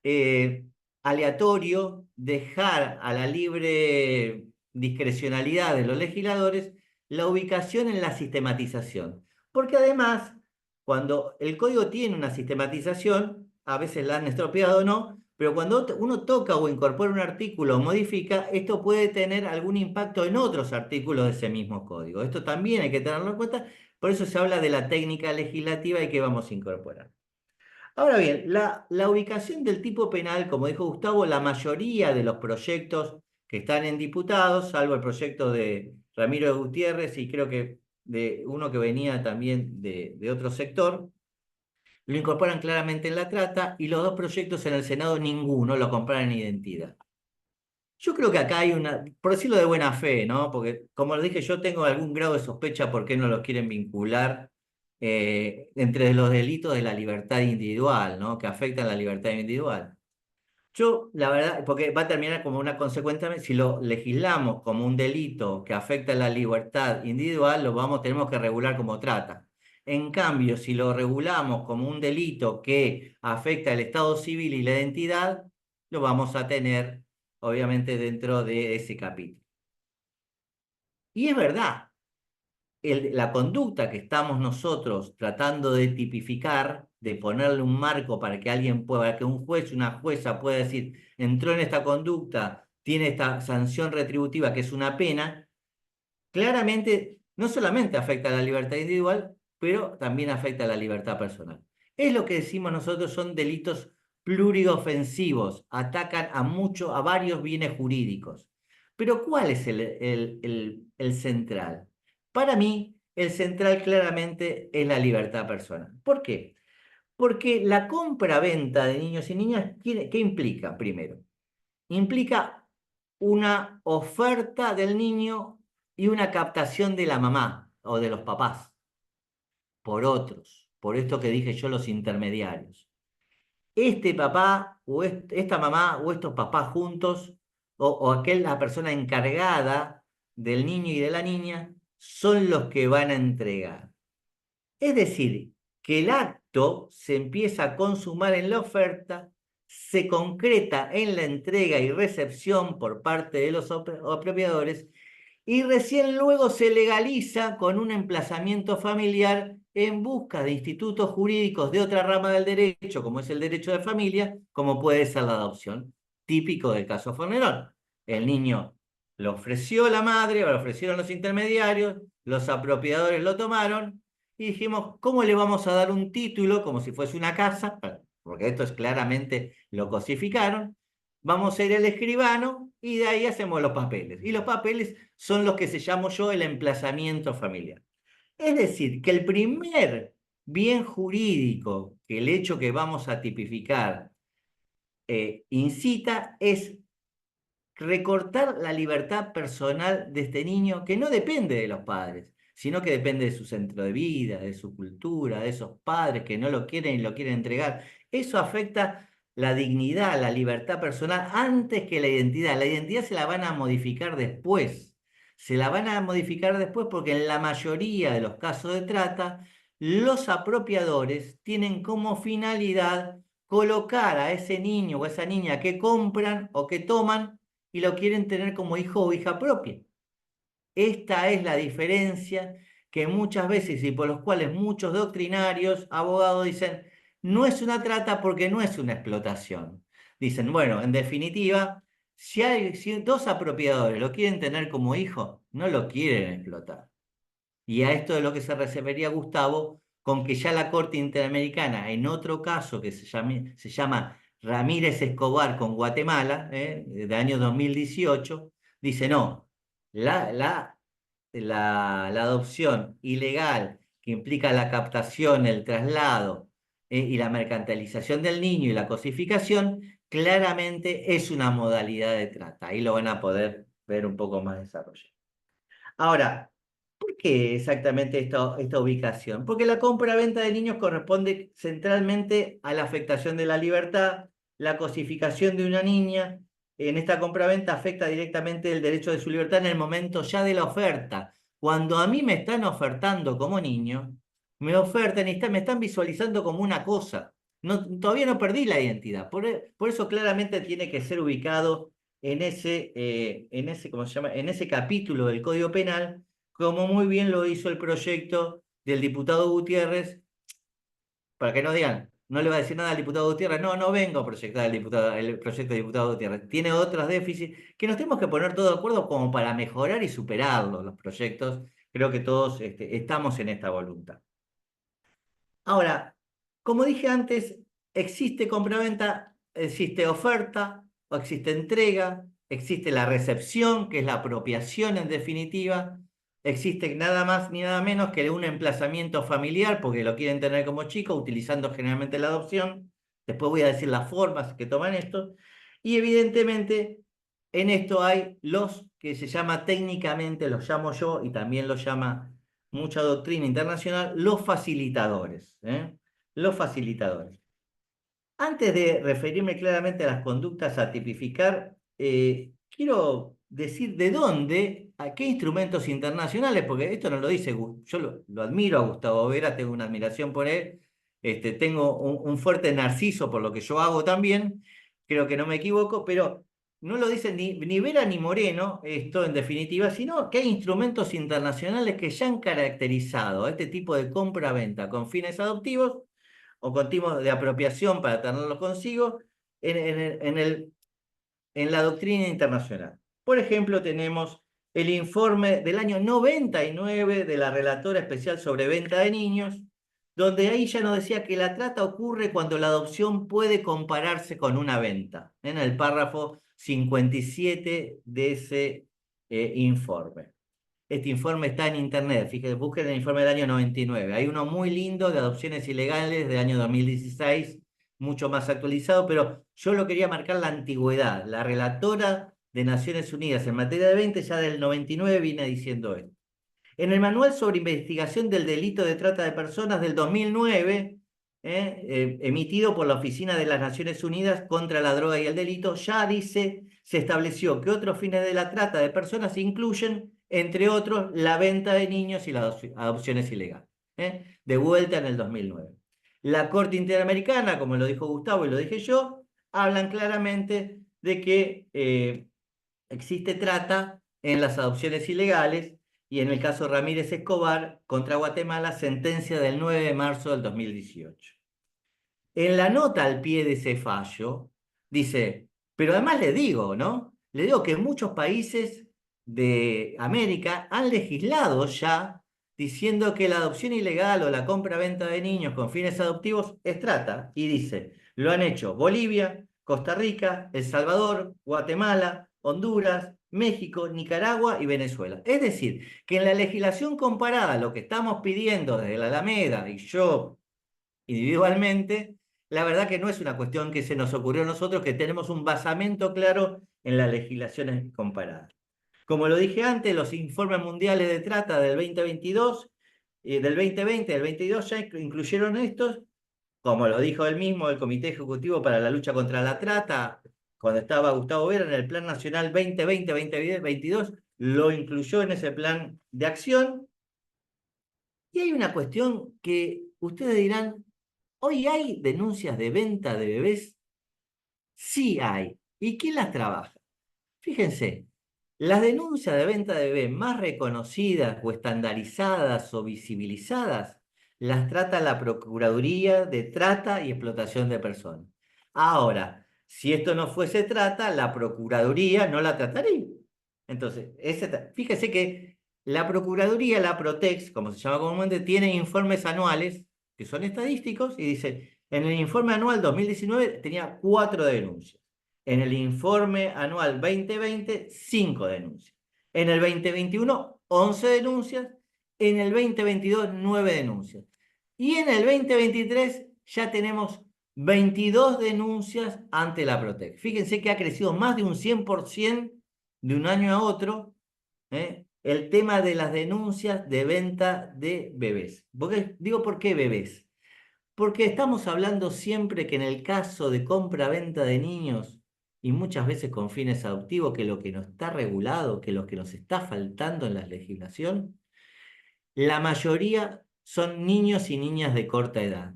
eh, aleatorio dejar a la libre discrecionalidad de los legisladores la ubicación en la sistematización. Porque además, cuando el código tiene una sistematización, a veces la han estropeado o no, pero cuando uno toca o incorpora un artículo o modifica, esto puede tener algún impacto en otros artículos de ese mismo código. Esto también hay que tenerlo en cuenta, por eso se habla de la técnica legislativa y que vamos a incorporar. Ahora bien, la ubicación del tipo penal, como dijo Gustavo, la mayoría de los proyectos que están en diputados, salvo el proyecto de Ramiro Gutiérrez y creo que de uno que venía también de otro sector, lo incorporan claramente en la trata y los 2 proyectos en el Senado ninguno lo comparan en identidad. Yo creo que acá hay una, por decirlo de buena fe, ¿no? Porque como les dije, yo tengo algún grado de sospecha por qué no los quieren vincular entre los delitos de la libertad individual, ¿no? Que afectan la libertad individual. Yo, la verdad, porque va a terminar como una consecuencia, si lo legislamos como un delito que afecta a la libertad individual, tenemos que regular como trata. En cambio, si lo regulamos como un delito que afecta al estado civil y la identidad, lo vamos a tener, obviamente, dentro de ese capítulo. Y es verdad, la conducta que estamos nosotros tratando de tipificar, de ponerle un marco para que alguien pueda, que un juez, una jueza pueda decir, entró en esta conducta, tiene esta sanción retributiva que es una pena, claramente no solamente afecta a la libertad individual, pero también afecta a la libertad personal. Es lo que decimos nosotros, son delitos pluriofensivos, atacan a varios bienes jurídicos. Pero ¿cuál es el central? Para mí, el central claramente es la libertad personal. ¿Por qué? Porque la compra-venta de niños y niñas, ¿qué implica primero? Implica una oferta del niño y una captación de la mamá o de los papás por otros, por esto que dije yo, los intermediarios. Este papá o esta mamá o estos papás juntos o aquella persona encargada del niño y de la niña son los que van a entregar. Es decir, que el acto se empieza a consumar en la oferta, se concreta en la entrega y recepción por parte de los apropiadores y recién luego se legaliza con un emplazamiento familiar en busca de institutos jurídicos de otra rama del derecho, como es el derecho de familia, como puede ser la adopción, típico del caso Fornerón. El niño lo ofreció la madre, o lo ofrecieron los intermediarios, los apropiadores lo tomaron y dijimos, ¿cómo le vamos a dar un título como si fuese una casa? Porque esto es claramente lo cosificaron. Vamos a ir al escribano y de ahí hacemos los papeles. Y los papeles son los que se llamo yo el emplazamiento familiar. Es decir, que el primer bien jurídico que el hecho que vamos a tipificar incita es recortar la libertad personal de este niño que no depende de los padres, sino que depende de su centro de vida, de su cultura, de esos padres que no lo quieren y lo quieren entregar. Eso afecta la dignidad, la libertad personal antes que la identidad. La identidad se la van a modificar después. Se la van a modificar después porque en la mayoría de los casos de trata, los apropiadores tienen como finalidad colocar a ese niño o esa niña que compran o que toman y lo quieren tener como hijo o hija propia. Esta es la diferencia que muchas veces y por los cuales muchos doctrinarios, abogados dicen, no es una trata porque no es una explotación. Dicen, bueno, en definitiva, si dos apropiadores lo quieren tener como hijo, no lo quieren explotar. Y a esto de lo que se refería Gustavo, con que ya la Corte Interamericana, en otro caso que se llama Ramírez Escobar con Guatemala, de año 2018, dice no, la, la, la adopción ilegal que implica la captación, el traslado y la mercantilización del niño y la cosificación, claramente es una modalidad de trata. Ahí lo van a poder ver un poco más desarrollado. Ahora, ¿por qué exactamente esta ubicación? Porque la compra-venta de niños corresponde centralmente a la afectación de la libertad, la cosificación de una niña. En esta compra-venta afecta directamente el derecho de su libertad en el momento ya de la oferta. Cuando a mí me están ofertando como niño, me ofertan y me están visualizando como una cosa. No, todavía no perdí la identidad. Por eso claramente tiene que ser ubicado ¿cómo se llama? En ese capítulo del Código Penal, como muy bien lo hizo el proyecto del diputado Gutiérrez, para que no digan, no le va a decir nada al diputado Gutiérrez, no, no vengo a proyectar el proyecto del diputado Gutiérrez, tiene otros déficits, que nos tenemos que poner todos de acuerdo como para mejorar y superarlos los proyectos, creo que todos estamos en esta voluntad. Ahora, como dije antes, existe compraventa, existe oferta o existe entrega, existe la recepción, que es la apropiación en definitiva, existe nada más ni nada menos que un emplazamiento familiar, porque lo quieren tener como chico, utilizando generalmente la adopción. Después voy a decir las formas que toman esto. Y evidentemente en esto hay los que se llama técnicamente, los llamo yo y también los llama mucha doctrina internacional, los facilitadores. Los facilitadores. Antes de referirme claramente a las conductas a tipificar, quiero decir de dónde, a qué instrumentos internacionales, porque esto no lo dice, yo lo admiro a Gustavo Vera, tengo una admiración por él, tengo un fuerte narciso por lo que yo hago también, creo que no me equivoco, pero no lo dicen ni Vera ni Moreno, esto en definitiva, sino que hay instrumentos internacionales que ya han caracterizado a este tipo de compra-venta con fines adoptivos o con tipos de apropiación para tenerlo consigo en la doctrina internacional. Por ejemplo, tenemos el informe del año 99 de la Relatora Especial sobre Venta de Niños, donde ahí ya nos decía que la trata ocurre cuando la adopción puede compararse con una venta, en el párrafo 57 de ese informe. Este informe está en internet, fíjense, busquen el informe del año 99. Hay uno muy lindo de adopciones ilegales del año 2016, mucho más actualizado, pero yo lo quería marcar la antigüedad. La relatora de Naciones Unidas en materia de 20 ya del 99 viene diciendo esto. En el Manual sobre Investigación del Delito de Trata de Personas del 2009, emitido por la Oficina de las Naciones Unidas contra la Droga y el Delito, ya dice, se estableció que otros fines de la trata de personas incluyen, entre otros, la venta de niños y las adopciones ilegales. De vuelta en el 2009. La Corte Interamericana, como lo dijo Gustavo y lo dije yo, hablan claramente de que existe trata en las adopciones ilegales y en el caso Ramírez Escobar contra Guatemala, sentencia del 9 de marzo del 2018. En la nota al pie de ese fallo, dice, pero además le digo, ¿no? Le digo que muchos países de América han legislado ya diciendo que la adopción ilegal o la compra-venta de niños con fines adoptivos es trata. Y dice, lo han hecho Bolivia, Costa Rica, El Salvador, Guatemala, Honduras, México, Nicaragua y Venezuela. Es decir, que en la legislación comparada, lo que estamos pidiendo desde la Alameda y yo individualmente, la verdad que no es una cuestión que se nos ocurrió a nosotros, que tenemos un basamento claro en las legislaciones comparadas. Como lo dije antes, los informes mundiales de trata del 2022, del 2020, del 2022 ya incluyeron estos, como lo dijo él mismo, el Comité Ejecutivo para la Lucha contra la Trata, cuando estaba Gustavo Vera en el Plan Nacional 2020-2022, lo incluyó en ese plan de acción. Y hay una cuestión que ustedes dirán, ¿hoy hay denuncias de venta de bebés? Sí hay. ¿Y quién las trabaja? Fíjense, las denuncias de venta de bebés más reconocidas o estandarizadas o visibilizadas las trata la Procuraduría de Trata y Explotación de Personas. Ahora, si esto no fuese trata, la Procuraduría no la trataría. Entonces, fíjese que la Procuraduría, la Protex, como se llama comúnmente, tiene informes anuales que son estadísticos y dice, en el informe anual 2019 tenía 4 denuncias. En el informe anual 2020, 5 denuncias. En el 2021, 11 denuncias. En el 2022, 9 denuncias. Y en el 2023 ya tenemos 22 denuncias ante la Protec. Fíjense que ha crecido más de un 100% de un año a otro el tema de las denuncias de venta de bebés. Digo, ¿por qué bebés? Porque estamos hablando siempre que en el caso de compra-venta de niños, y muchas veces con fines adoptivos, que lo que no está regulado, que lo que nos está faltando en la legislación, la mayoría son niños y niñas de corta edad.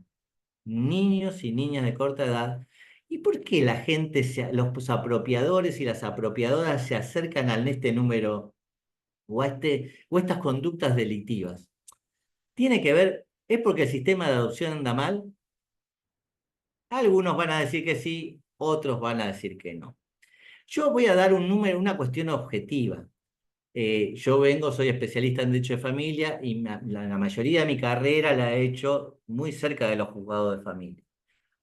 Niños y niñas de corta edad. ¿Y por qué la gente, los apropiadores y las apropiadoras se acercan a este número o estas conductas delictivas? Tiene que ver, ¿es porque el sistema de adopción anda mal? Algunos van a decir que sí, otros van a decir que no. Yo voy a dar un número, una cuestión objetiva. Soy especialista en derecho de familia y la mayoría de mi carrera la he hecho muy cerca de los juzgados de familia.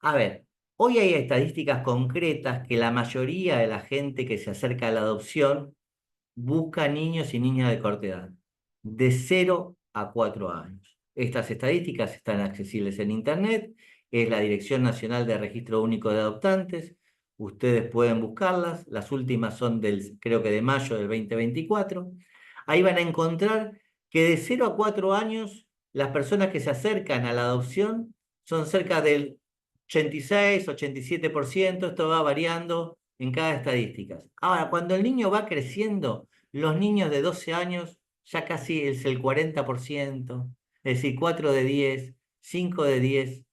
A ver, hoy hay estadísticas concretas que la mayoría de la gente que se acerca a la adopción busca niños y niñas de corta edad, de 0 a 4 años. Estas estadísticas están accesibles en Internet, es la Dirección Nacional de Registro Único de Adoptantes, ustedes pueden buscarlas, las últimas son creo que de mayo del 2024. Ahí van a encontrar que de 0 a 4 años las personas que se acercan a la adopción son cerca del 86, 87%, esto va variando en cada estadística. Ahora, cuando el niño va creciendo, los niños de 12 años ya casi es el 40%, es decir, 4 de 10, 5 de 10.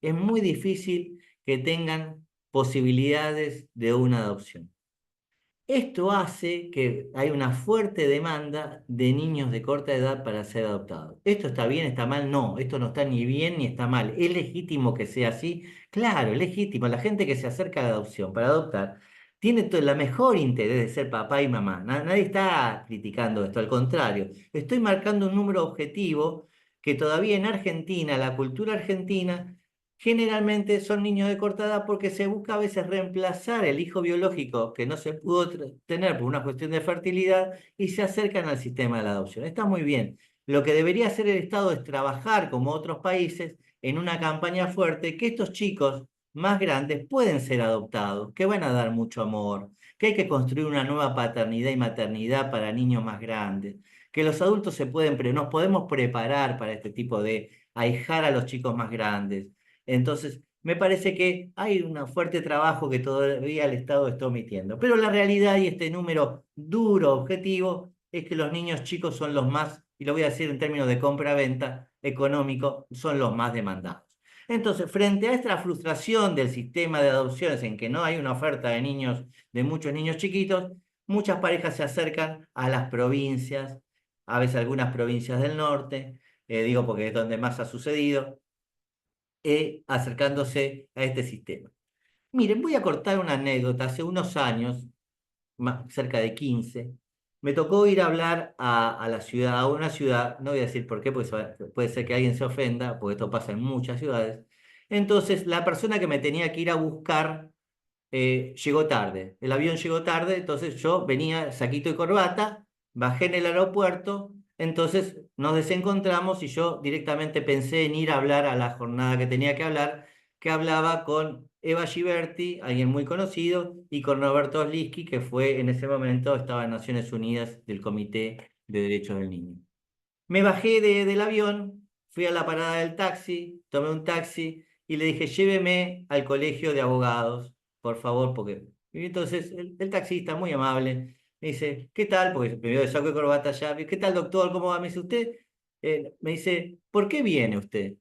Es muy difícil que tengan posibilidades de una adopción. Esto hace que hay una fuerte demanda de niños de corta edad para ser adoptados. ¿Esto está bien, está mal? No, esto no está ni bien ni está mal. ¿Es legítimo que sea así? Claro, es legítimo. La gente que se acerca a la adopción para adoptar tiene todo el mejor interés de ser papá y mamá. Nadie está criticando esto, al contrario. Estoy marcando un número objetivo que todavía en Argentina, la cultura argentina, generalmente son niños de corta edad porque se busca a veces reemplazar el hijo biológico que no se pudo tener por una cuestión de fertilidad y se acercan al sistema de la adopción. Está muy bien. Lo que debería hacer el Estado es trabajar, como otros países, en una campaña fuerte que estos chicos más grandes pueden ser adoptados, que van a dar mucho amor, que hay que construir una nueva paternidad y maternidad para niños más grandes, que los adultos nos podemos preparar para este tipo de ahijar a los chicos más grandes. Entonces, me parece que hay un fuerte trabajo que todavía el Estado está omitiendo. Pero la realidad y este número duro, objetivo, es que los niños chicos son los más, y lo voy a decir en términos de compra-venta económico, son los más demandados. Entonces, frente a esta frustración del sistema de adopciones en que no hay una oferta de niños, de muchos niños chiquitos, muchas parejas se acercan a las provincias, a veces algunas provincias del norte, digo porque es donde más ha sucedido, acercándose a este sistema. Miren, voy a cortar una anécdota. Hace unos años, cerca de 15, me tocó ir a hablar a la ciudad, a una ciudad, no voy a decir por qué, porque puede ser que alguien se ofenda, porque esto pasa en muchas ciudades. Entonces, la persona que me tenía que ir a buscar llegó tarde. El avión llegó tarde, entonces yo venía saquito y corbata, bajé en el aeropuerto, entonces nos desencontramos y yo directamente pensé en ir a hablar a la jornada que tenía que hablar, que hablaba con Eva Giberti, alguien muy conocido, y con Roberto Osliski, que fue en ese momento, estaba en Naciones Unidas del Comité de Derechos del Niño. Me bajé del avión, fui a la parada del taxi, tomé un taxi y le dije, lléveme al colegio de abogados, por favor, porque... Y entonces el taxista, muy amable, me dice, ¿qué tal? Porque me vio de saco y corbata ya, ¿qué tal, doctor? ¿Cómo va? Me dice, usted, me dice, ¿por qué viene usted?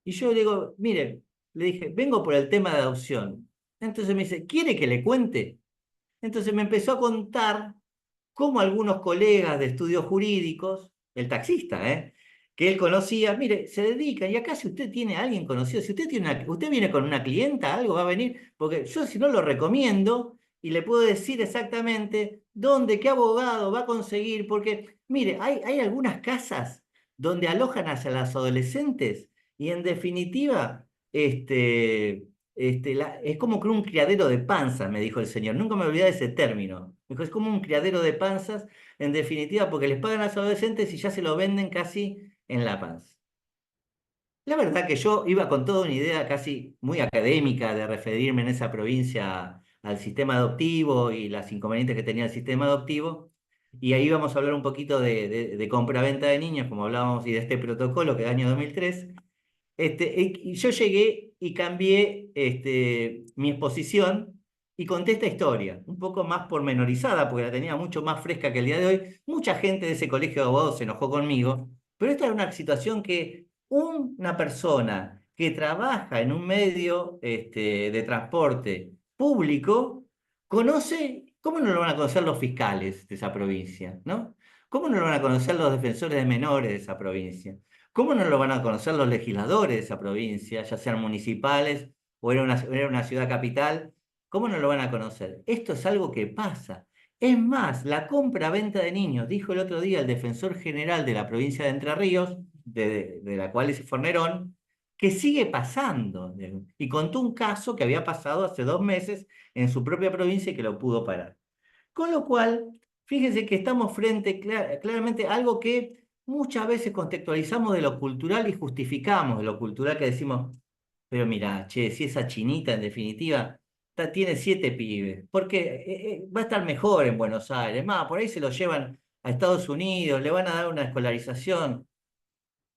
Y yo le digo, mire, le dije, vengo por el tema de adopción. Entonces me dice, ¿quiere que le cuente? Entonces me empezó a contar cómo algunos colegas de estudios jurídicos, el taxista, que él conocía, mire, se dedican, y acá si usted tiene a alguien conocido, si usted tiene usted viene con una clienta, algo va a venir, porque yo si no lo recomiendo y le puedo decir exactamente dónde, qué abogado va a conseguir, porque mire, hay algunas casas donde alojan a las adolescentes y en definitiva, es como que un criadero de panzas, me dijo el señor. Nunca me olvidé de ese término. Me dijo, es como un criadero de panzas, en definitiva, porque les pagan a los adolescentes y ya se lo venden casi en la panza. La verdad que yo iba con toda una idea casi muy académica de referirme en esa provincia al sistema adoptivo y las inconvenientes que tenía el sistema adoptivo. Y ahí vamos a hablar un poquito de compra-venta de niños, como hablábamos, y de este protocolo que es año 2003. Y yo llegué y cambié mi exposición y conté esta historia, un poco más pormenorizada, porque la tenía mucho más fresca que el día de hoy. Mucha gente de ese colegio de abogados se enojó conmigo, pero esta es una situación que una persona que trabaja en un medio de transporte público conoce, ¿cómo no lo van a conocer los fiscales de esa provincia, ¿no? ¿Cómo no lo van a conocer los defensores de menores de esa provincia? ¿Cómo no lo van a conocer los legisladores de esa provincia, ya sean municipales o era una ciudad capital? ¿Cómo no lo van a conocer? Esto es algo que pasa. Es más, la compra-venta de niños, dijo el otro día el defensor general de la provincia de Entre Ríos, de la cual es Fornerón, que sigue pasando. Y contó un caso que había pasado hace 2 meses en su propia provincia y que lo pudo parar. Con lo cual, fíjense que estamos frente claramente a algo que muchas veces contextualizamos de lo cultural y justificamos de lo cultural que decimos, pero mira, che, si esa chinita en definitiva tiene 7 pibes, porque va a estar mejor en Buenos Aires, más, por ahí se lo llevan a Estados Unidos, le van a dar una escolarización.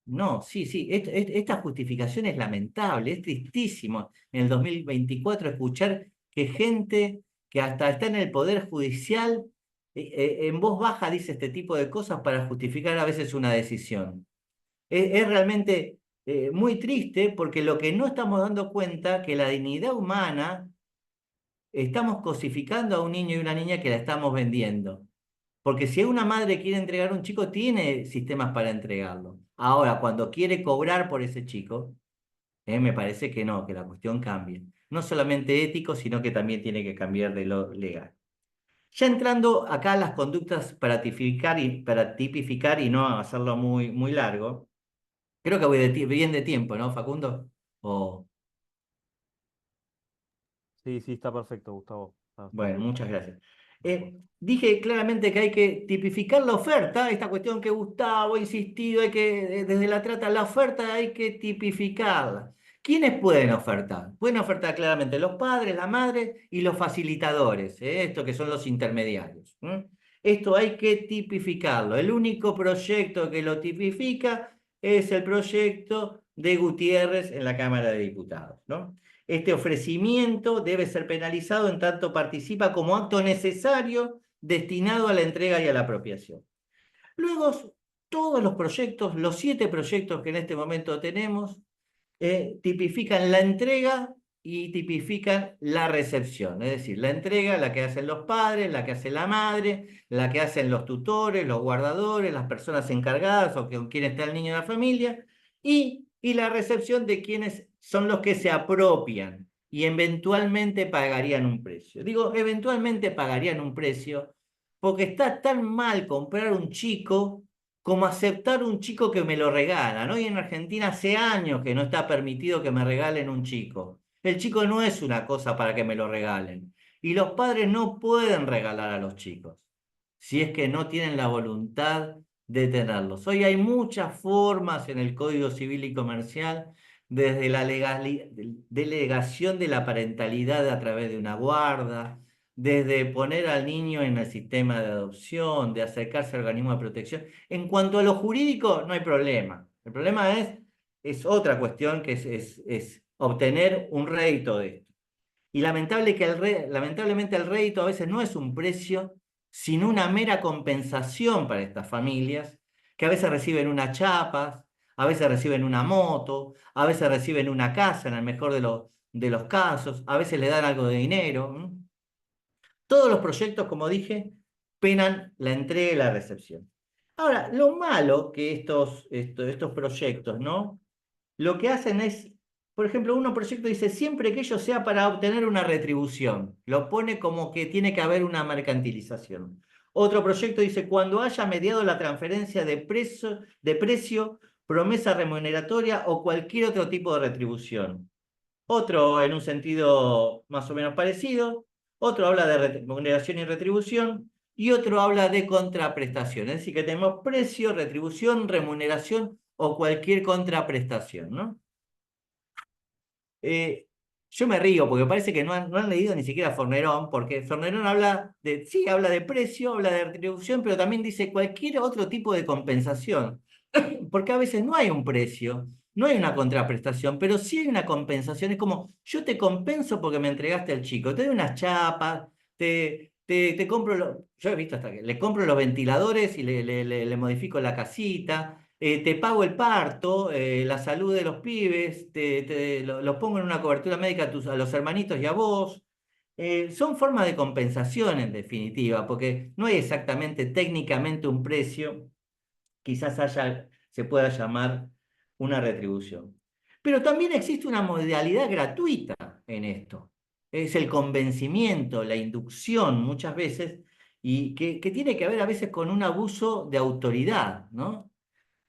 No, sí, sí, esta justificación es lamentable, es tristísimo en el 2024 escuchar que gente que hasta está en el Poder Judicial en voz baja dice este tipo de cosas para justificar a veces una decisión. Es realmente muy triste porque lo que no estamos dando cuenta que la dignidad humana estamos cosificando a un niño y una niña que la estamos vendiendo. Porque si una madre quiere entregar a un chico, tiene sistemas para entregarlo. Ahora, cuando quiere cobrar por ese chico, me parece que no, que la cuestión cambia. No solamente ético, sino que también tiene que cambiar de lo legal. Ya entrando acá a las conductas para tipificar y no hacerlo muy, muy largo, creo que voy bien de tiempo, ¿no, Facundo? O, Sí, sí, está perfecto, Gustavo. Está bueno, muy bien. muchas gracias. Dije claramente que hay que tipificar la oferta, esta cuestión que Gustavo ha insistido, hay que, desde la trata, la oferta hay que tipificarla. ¿Quiénes pueden ofertar? Pueden ofertar claramente los padres, la madre y los facilitadores, estos que son los intermediarios. Esto hay que tipificarlo. El único proyecto que lo tipifica es el proyecto de Gutiérrez en la Cámara de Diputados, ¿no? Este ofrecimiento debe ser penalizado en tanto participa como acto necesario destinado a la entrega y a la apropiación. Luego, todos los proyectos, los 7 proyectos que en este momento tenemos, tipifican la entrega y tipifican la recepción. Es decir, la entrega, la que hacen los padres, la que hace la madre, la que hacen los tutores, los guardadores, las personas encargadas o con quien está el niño en la familia, y la recepción de quienes son los que se apropian y eventualmente pagarían un precio. Digo, eventualmente pagarían un precio porque está tan mal comprar un chico como aceptar un chico que me lo regalan. Hoy en Argentina hace años que no está permitido que me regalen un chico. El chico no es una cosa para que me lo regalen. Y los padres no pueden regalar a los chicos si es que no tienen la voluntad de tenerlos. Hoy hay muchas formas en el Código Civil y Comercial, desde la delegación de la parentalidad a través de una guarda, desde poner al niño en el sistema de adopción, de acercarse al organismo de protección. En cuanto a lo jurídico, no hay problema. El problema es otra cuestión que es obtener un rédito de esto. Y lamentablemente el rédito a veces no es un precio, sino una mera compensación para estas familias, que a veces reciben unas chapas, a veces reciben una moto, a veces reciben una casa en el mejor de los casos, a veces le dan algo de dinero. Todos los proyectos, como dije, penan la entrega y la recepción. Ahora, lo malo que estos proyectos, ¿no? Lo que hacen es, por ejemplo, uno proyecto dice siempre que ello sea para obtener una retribución. Lo pone como que tiene que haber una mercantilización. Otro proyecto dice cuando haya mediado la transferencia de precio, promesa remuneratoria o cualquier otro tipo de retribución. Otro en un sentido más o menos parecido, otro habla de remuneración y retribución, y otro habla de contraprestación. Es decir, que tenemos precio, retribución, remuneración o cualquier contraprestación, ¿no? Eh, yo me río porque parece que no han leído ni siquiera Fornerón, porque Fornerón sí, habla de precio, habla de retribución, pero también dice cualquier otro tipo de compensación, porque a veces no hay un precio, no hay una contraprestación, pero sí hay una compensación. Es como, yo te compenso porque me entregaste al chico, te doy unas chapas, te compro, yo he visto hasta que le compro los ventiladores y le modifico la casita. Te pago el parto, la salud de los pibes, los pongo en una cobertura médica a los hermanitos y a vos. Son formas de compensación en definitiva, porque no hay exactamente técnicamente un precio, quizás se pueda llamar una retribución. Pero también existe una modalidad gratuita en esto. Es el convencimiento, la inducción muchas veces, y que tiene que ver a veces con un abuso de autoridad, ¿no?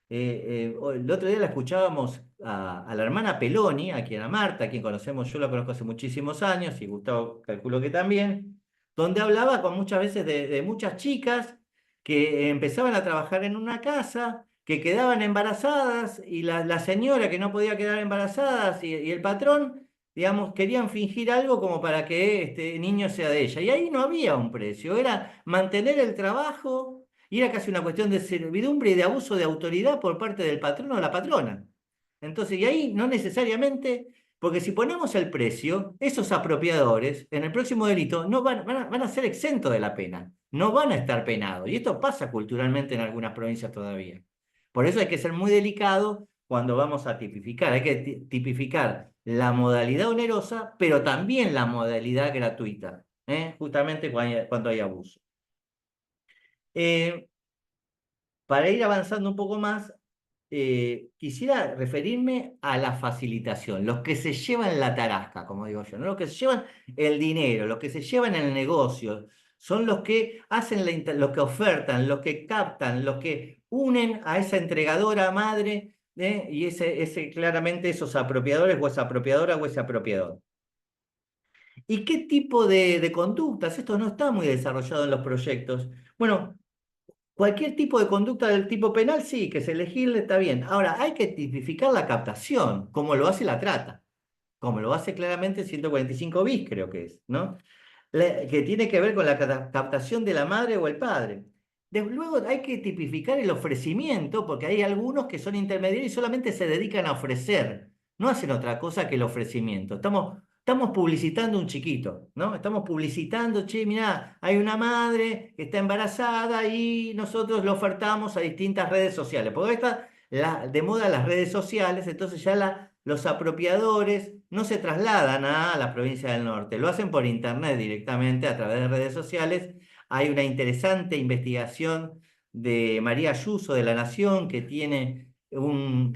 El otro día la escuchábamos a la hermana Peloni, a Marta, a quien conocemos, yo la conozco hace muchísimos años y Gustavo calculo que también, donde hablaba con muchas veces de muchas chicas que empezaban a trabajar en una casa, que quedaban embarazadas y la señora que no podía quedar embarazadas y el patrón, digamos, querían fingir algo como para que este niño sea de ella. Y ahí no había un precio, era mantener el trabajo y era casi una cuestión de servidumbre y de abuso de autoridad por parte del patrono o la patrona. Entonces, y ahí no necesariamente, porque si ponemos el precio, esos apropiadores en el próximo delito no van a ser exentos de la pena, no van a estar penados. Y esto pasa culturalmente en algunas provincias todavía. Por eso hay que ser muy delicado cuando vamos a tipificar. Hay que tipificar la modalidad onerosa, pero también la modalidad gratuita, justamente cuando hay abuso. Para ir avanzando un poco más, quisiera referirme a la facilitación, los que se llevan la tarasca, como digo yo, ¿no? Los que se llevan el dinero, los que se llevan el negocio, son los que hacen los que ofertan, los que captan, los que unen a esa entregadora madre, y ese claramente esos apropiadores o esa apropiadora o ese apropiador. ¿Y qué tipo de conductas? Esto no está muy desarrollado en los proyectos. Bueno, cualquier tipo de conducta del tipo penal, sí, que es elegible, está bien. Ahora, hay que tipificar la captación, como lo hace la trata, como lo hace claramente el 145 bis, creo que es, ¿no? Que tiene que ver con la captación de la madre o el padre. Luego hay que tipificar el ofrecimiento, porque hay algunos que son intermediarios y solamente se dedican a ofrecer, no hacen otra cosa que el ofrecimiento. Estamos publicitando un chiquito, ¿no? Estamos publicitando, che, mirá, hay una madre que está embarazada y nosotros lo ofertamos a distintas redes sociales. Porque ahora está de moda las redes sociales, entonces ya los apropiadores no se trasladan a la provincia del norte, lo hacen por internet directamente a través de redes sociales. Hay una interesante investigación de María Ayuso de La Nación que tiene un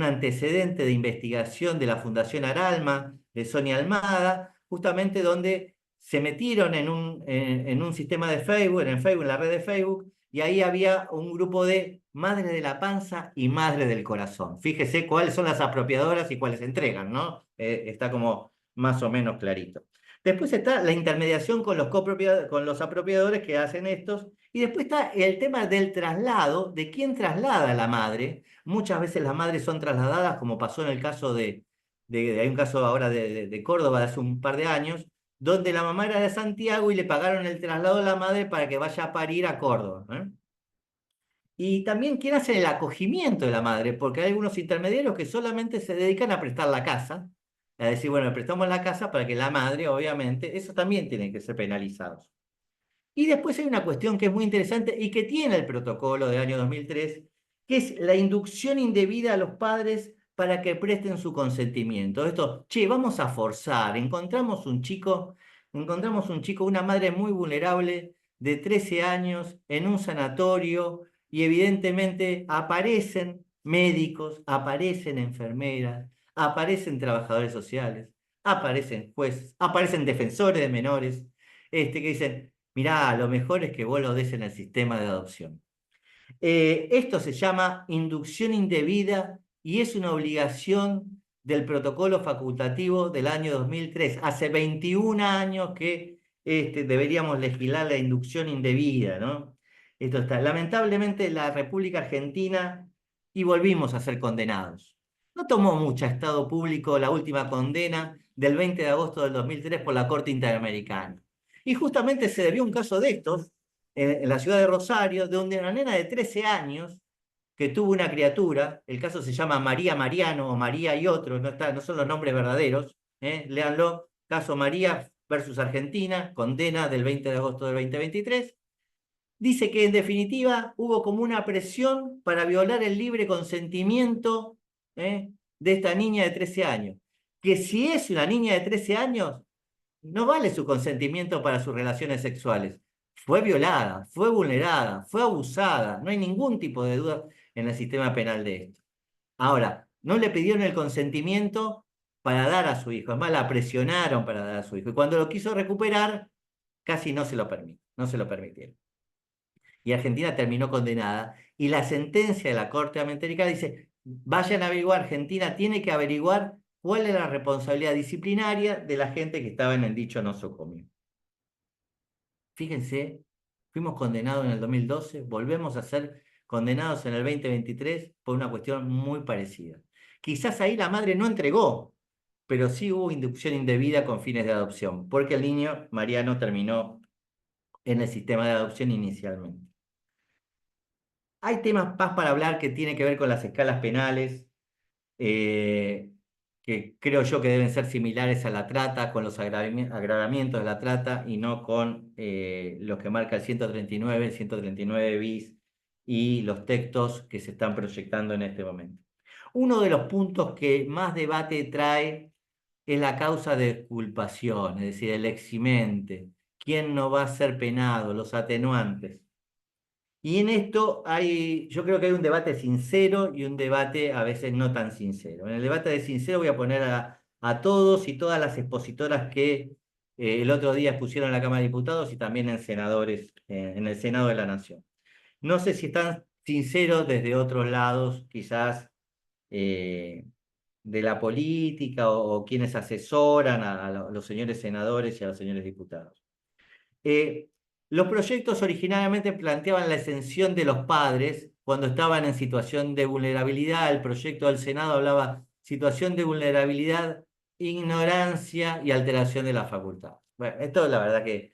antecedente de investigación de la Fundación Aralma, de Sonia Almada, justamente donde se metieron en un sistema de Facebook, en la red de Facebook, y ahí había un grupo de madres de la panza y madres del corazón. Fíjese cuáles son las apropiadoras y cuáles entregan, ¿no? Está como más o menos clarito. Después está la intermediación con los apropiadores que hacen estos, y después está el tema del traslado, de quién traslada a la madre. Muchas veces las madres son trasladadas, como pasó en el caso hay un caso ahora de Córdoba de hace un par de años, donde la mamá era de Santiago y le pagaron el traslado a la madre para que vaya a parir a Córdoba. Y también quién hace el acogimiento de la madre, porque hay algunos intermediarios que solamente se dedican a prestar la casa, a decir, bueno, prestamos la casa para que la madre, obviamente, eso también tiene que ser penalizados. Y después hay una cuestión que es muy interesante y que tiene el protocolo del año 2003, que es la inducción indebida a los padres para que presten su consentimiento. Esto, che, vamos a forzar, encontramos un chico, una madre muy vulnerable de 13 años en un sanatorio y evidentemente aparecen médicos, aparecen enfermeras, aparecen trabajadores sociales, aparecen jueces, aparecen defensores de menores, que dicen, mirá, lo mejor es que vos lo des en el sistema de adopción. Esto se llama inducción indebida y es una obligación del protocolo facultativo del año 2003. Hace 21 años que deberíamos legislar la inducción indebida, ¿no? Esto está. Lamentablemente la República Argentina, y volvimos a ser condenados. No tomó mucho Estado público la última condena del 20 de agosto del 2003 por la Corte Interamericana. Y justamente se debió un caso de estos, en la ciudad de Rosario, donde una nena de 13 años que tuvo una criatura, el caso se llama María Mariano o María y otros, no son los nombres verdaderos, léanlo, caso María versus Argentina, condena del 20 de agosto del 2023, dice que en definitiva hubo como una presión para violar el libre consentimiento de esta niña de 13 años, que si es una niña de 13 años, no vale su consentimiento para sus relaciones sexuales. Fue violada, fue vulnerada, fue abusada. No hay ningún tipo de duda en el sistema penal de esto. Ahora, no le pidieron el consentimiento para dar a su hijo. Es más, la presionaron para dar a su hijo. Y cuando lo quiso recuperar, casi no se lo permitieron. Y Argentina terminó condenada. Y la sentencia de la Corte Interamericana dice, vayan a averiguar, Argentina tiene que averiguar cuál es la responsabilidad disciplinaria de la gente que estaba en el dicho nosocomio. Fíjense, fuimos condenados en el 2012, volvemos a ser condenados en el 2023 por una cuestión muy parecida. Quizás ahí la madre no entregó, pero sí hubo inducción indebida con fines de adopción, porque el niño Mariano terminó en el sistema de adopción inicialmente. Hay temas más para hablar que tienen que ver con las escalas penales, eh, que creo yo que deben ser similares a la trata, con los agravamientos de la trata y no con los que marca el 139, el 139 bis y los textos que se están proyectando en este momento. Uno de los puntos que más debate trae es la causa de culpación, es decir, el eximente, quién no va a ser penado, los atenuantes. Y en esto yo creo que hay un debate sincero y un debate a veces no tan sincero. En el debate de sincero voy a poner a todos y todas las expositoras que el otro día expusieron en la Cámara de Diputados y también en senadores, en el Senado de la Nación. No sé si están sinceros desde otros lados, quizás eh, de la política o quienes asesoran a los señores senadores y a los señores diputados. Eh, los proyectos originariamente planteaban la exención de los padres cuando estaban en situación de vulnerabilidad. El proyecto del Senado hablaba situación de vulnerabilidad, ignorancia y alteración de la facultad. Bueno, esto la verdad que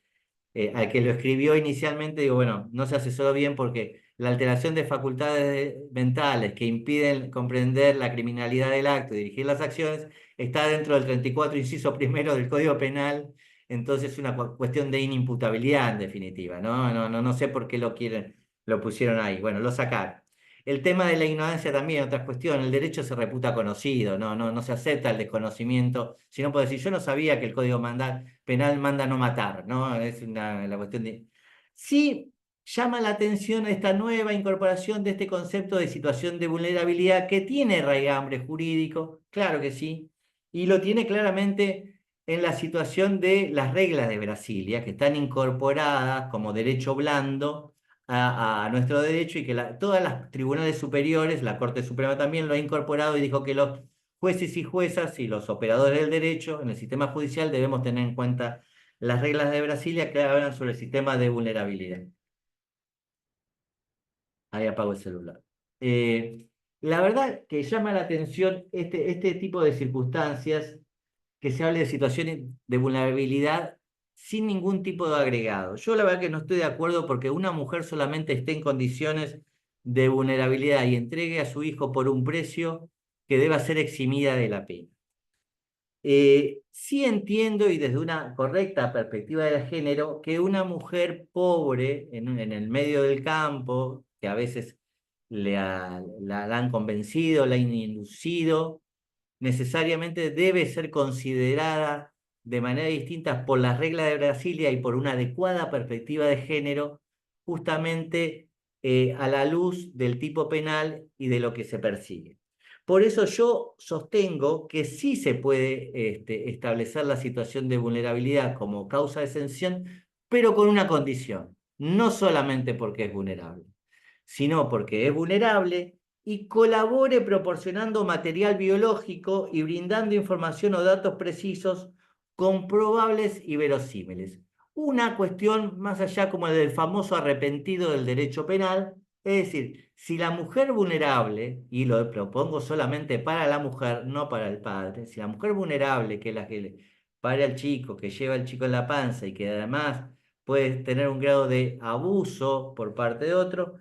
al que lo escribió inicialmente, digo, bueno, no se asesoró bien porque la alteración de facultades mentales que impiden comprender la criminalidad del acto y dirigir las acciones está dentro del 34 inciso primero del Código Penal, entonces es una cuestión de inimputabilidad en definitiva, ¿no? No sé por qué lo pusieron ahí. Bueno, lo sacaron. El tema de la ignorancia también, otra cuestión, el derecho se reputa conocido, no se acepta el desconocimiento, sino puede decir, yo no sabía que el Código Penal manda no matar, ¿no? Es la cuestión de... Sí llama la atención esta nueva incorporación de este concepto de situación de vulnerabilidad que tiene raigambre jurídico, claro que sí, y lo tiene claramente en la situación de las reglas de Brasilia, que están incorporadas como derecho blando a nuestro derecho y que todas las tribunales superiores, la Corte Suprema también lo ha incorporado y dijo que los jueces y juezas y los operadores del derecho en el sistema judicial debemos tener en cuenta las reglas de Brasilia que hablan sobre el sistema de vulnerabilidad. Ahí apago el celular. Eh, la verdad que llama la atención este tipo de circunstancias, que se hable de situaciones de vulnerabilidad sin ningún tipo de agregado. Yo la verdad que no estoy de acuerdo porque una mujer solamente esté en condiciones de vulnerabilidad y entregue a su hijo por un precio que deba ser eximida de la pena. Sí entiendo y desde una correcta perspectiva de género que una mujer pobre en el medio del campo, que a veces la han convencido, la han inducido, necesariamente debe ser considerada de manera distinta por las reglas de Brasilia y por una adecuada perspectiva de género, justamente a la luz del tipo penal y de lo que se persigue. Por eso yo sostengo que sí se puede establecer la situación de vulnerabilidad como causa de exención, pero con una condición, no solamente porque es vulnerable, sino porque es vulnerable y colabore proporcionando material biológico y brindando información o datos precisos, comprobables y verosímiles. Una cuestión más allá como el del famoso arrepentido del derecho penal, es decir, si la mujer vulnerable, y lo propongo solamente para la mujer, no para el padre, si la mujer vulnerable, que es la que le pare al chico, que lleva al chico en la panza y que además puede tener un grado de abuso por parte de otro,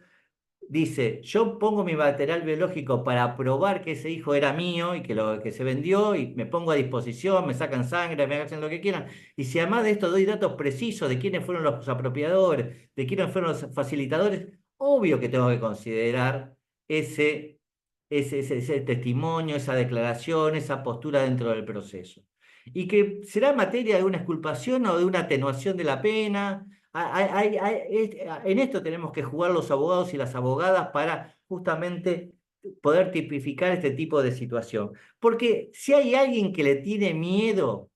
dice, yo pongo mi material biológico para probar que ese hijo era mío y que se vendió y me pongo a disposición, me sacan sangre, me hacen lo que quieran. Y si además de esto doy datos precisos de quiénes fueron los apropiadores, de quiénes fueron los facilitadores, obvio que tengo que considerar ese testimonio, esa declaración, esa postura dentro del proceso. Y que será materia de una exculpación o de una atenuación de la pena. En esto tenemos que jugar los abogados y las abogadas para justamente poder tipificar este tipo de situación. Porque si hay alguien que le tiene miedo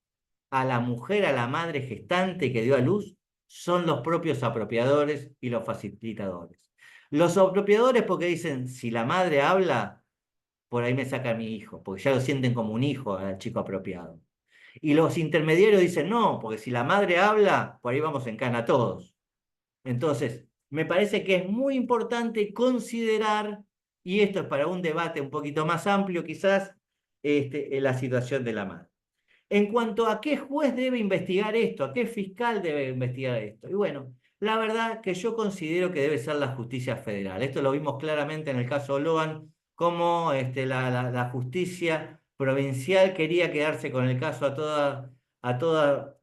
a la mujer, a la madre gestante que dio a luz, son los propios apropiadores y los facilitadores. Los apropiadores porque dicen, si la madre habla, por ahí me saca a mi hijo, porque ya lo sienten como un hijo al chico apropiado. Y los intermediarios dicen, no, porque si la madre habla, por ahí vamos en cana todos. Entonces, me parece que es muy importante considerar, y esto es para un debate un poquito más amplio quizás, en la situación de la madre. En cuanto a qué juez debe investigar esto, a qué fiscal debe investigar esto. Y bueno, La verdad que yo considero que debe ser la justicia federal. Esto lo vimos claramente en el caso Loan, cómo la justicia provincial quería quedarse con el caso a toda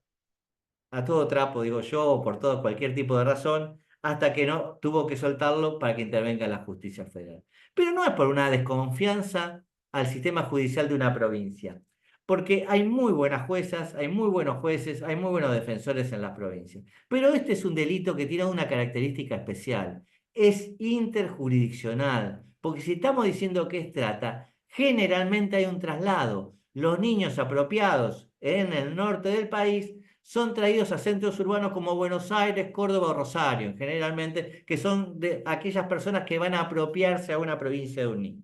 a todo trapo, digo yo, o por todo cualquier tipo de razón, hasta que no tuvo que soltarlo para que intervenga la justicia federal. Pero no es por una desconfianza al sistema judicial de una provincia, porque hay muy buenas juezas, hay muy buenos jueces, hay muy buenos defensores en las provincias. Pero este es un delito que tiene una característica especial, es interjurisdiccional, porque si estamos diciendo que es trata, generalmente hay un traslado. Los niños apropiados en el norte del país son traídos a centros urbanos como Buenos Aires, Córdoba o Rosario, generalmente, que son de aquellas personas que van a apropiarse a una provincia de un niño.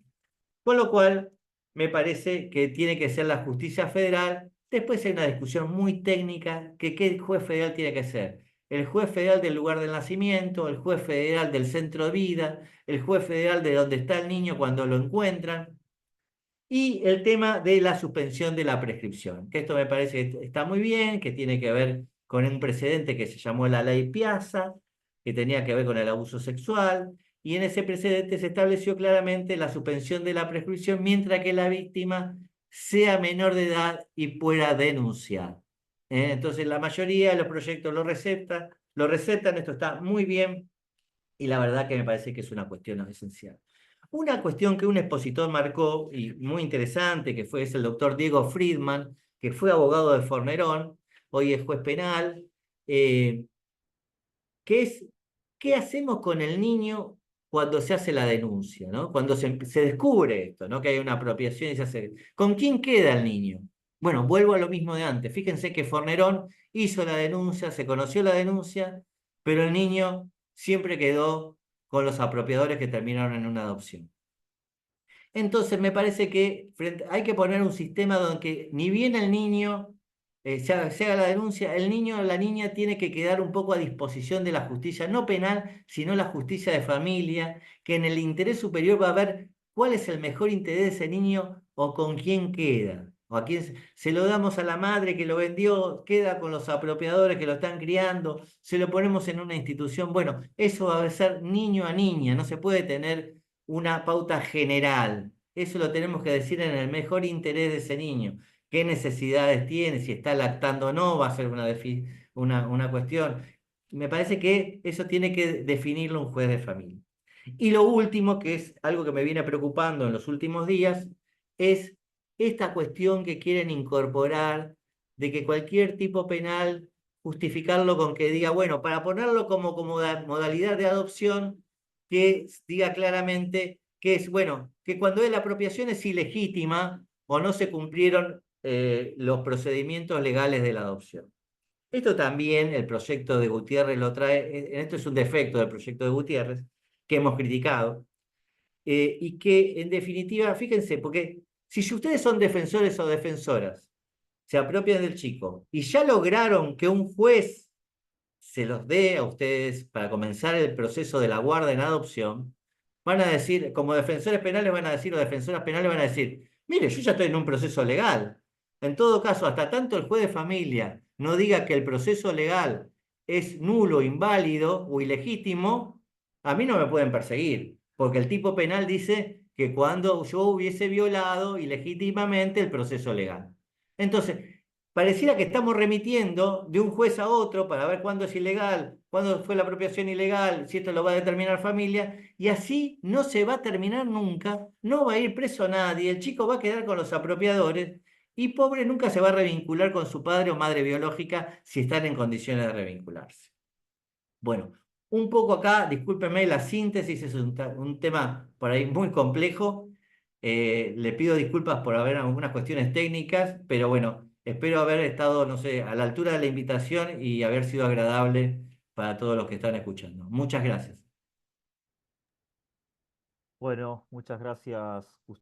Con lo cual, me parece que tiene que ser la justicia federal. Después hay una discusión muy técnica que qué juez federal tiene que ser. El juez federal del lugar del nacimiento, el juez federal del centro de vida, el juez federal de donde está el niño cuando lo encuentran. Y el tema de la suspensión de la prescripción, que esto me parece que está muy bien, que tiene que ver con un precedente que se llamó la ley Piazza, que tenía que ver con el abuso sexual, y en ese precedente se estableció claramente la suspensión de la prescripción mientras que la víctima sea menor de edad y pueda denunciar. Entonces la mayoría de los proyectos lo recetan, esto está muy bien, y la verdad que me parece que es una cuestión esencial. Una cuestión que un expositor marcó, y muy interesante, que es el doctor Diego Friedman, que fue abogado de Fornerón, hoy es juez penal, eh, que es, ¿qué hacemos con el niño cuando se hace la denuncia, ¿no? Cuando se descubre esto, ¿no? Que hay una apropiación y se hace... ¿Con quién queda el niño? Bueno, vuelvo a lo mismo de antes. Fíjense que Fornerón hizo la denuncia, se conoció la denuncia, pero el niño siempre quedó con los apropiadores que terminaron en una adopción. Entonces me parece que hay que poner un sistema donde ni bien el niño se haga la denuncia, el niño o la niña tiene que quedar un poco a disposición de la justicia, no penal, sino la justicia de familia, que en el interés superior va a ver cuál es el mejor interés de ese niño o con quién queda. O a quién se lo damos a la madre que lo vendió, queda con los apropiadores que lo están criando, se lo ponemos en una institución. Bueno, eso va a ser niño a niña, no se puede tener una pauta general. Eso lo tenemos que decir en el mejor interés de ese niño. ¿Qué necesidades tiene? Si está lactando o no, va a ser una cuestión. Me parece que eso tiene que definirlo un juez de familia. Y lo último, que es algo que me viene preocupando en los últimos días, es esta cuestión que quieren incorporar de que cualquier tipo penal, justificarlo con que diga, bueno, para ponerlo como modalidad de adopción, que diga claramente que es, bueno, que cuando la apropiación es ilegítima o no se cumplieron los procedimientos legales de la adopción. Esto también el proyecto de Gutiérrez lo trae, esto es un defecto del proyecto de Gutiérrez que hemos criticado, y que en definitiva, fíjense, porque si ustedes son defensores o defensoras, se apropian del chico y ya lograron que un juez se los dé a ustedes para comenzar el proceso de la guarda en adopción, van a decir, como defensores penales van a decir, o defensoras penales van a decir, mire, yo ya estoy en un proceso legal. En todo caso, hasta tanto el juez de familia no diga que el proceso legal es nulo, inválido o ilegítimo, a mí no me pueden perseguir, porque el tipo penal dice que cuando yo hubiese violado ilegítimamente el proceso legal. Entonces, pareciera que estamos remitiendo de un juez a otro para ver cuándo es ilegal, cuándo fue la apropiación ilegal, si esto lo va a determinar familia, y así no se va a terminar nunca, no va a ir preso nadie, el chico va a quedar con los apropiadores y pobre nunca se va a revincular con su padre o madre biológica si están en condiciones de revincularse. Bueno, un poco acá, discúlpenme, la síntesis es un tema por ahí muy complejo. Le pido disculpas por haber algunas cuestiones técnicas, pero bueno, espero haber estado, no sé, a la altura de la invitación y haber sido agradable para todos los que están escuchando. Muchas gracias. Bueno, muchas gracias, Gustavo.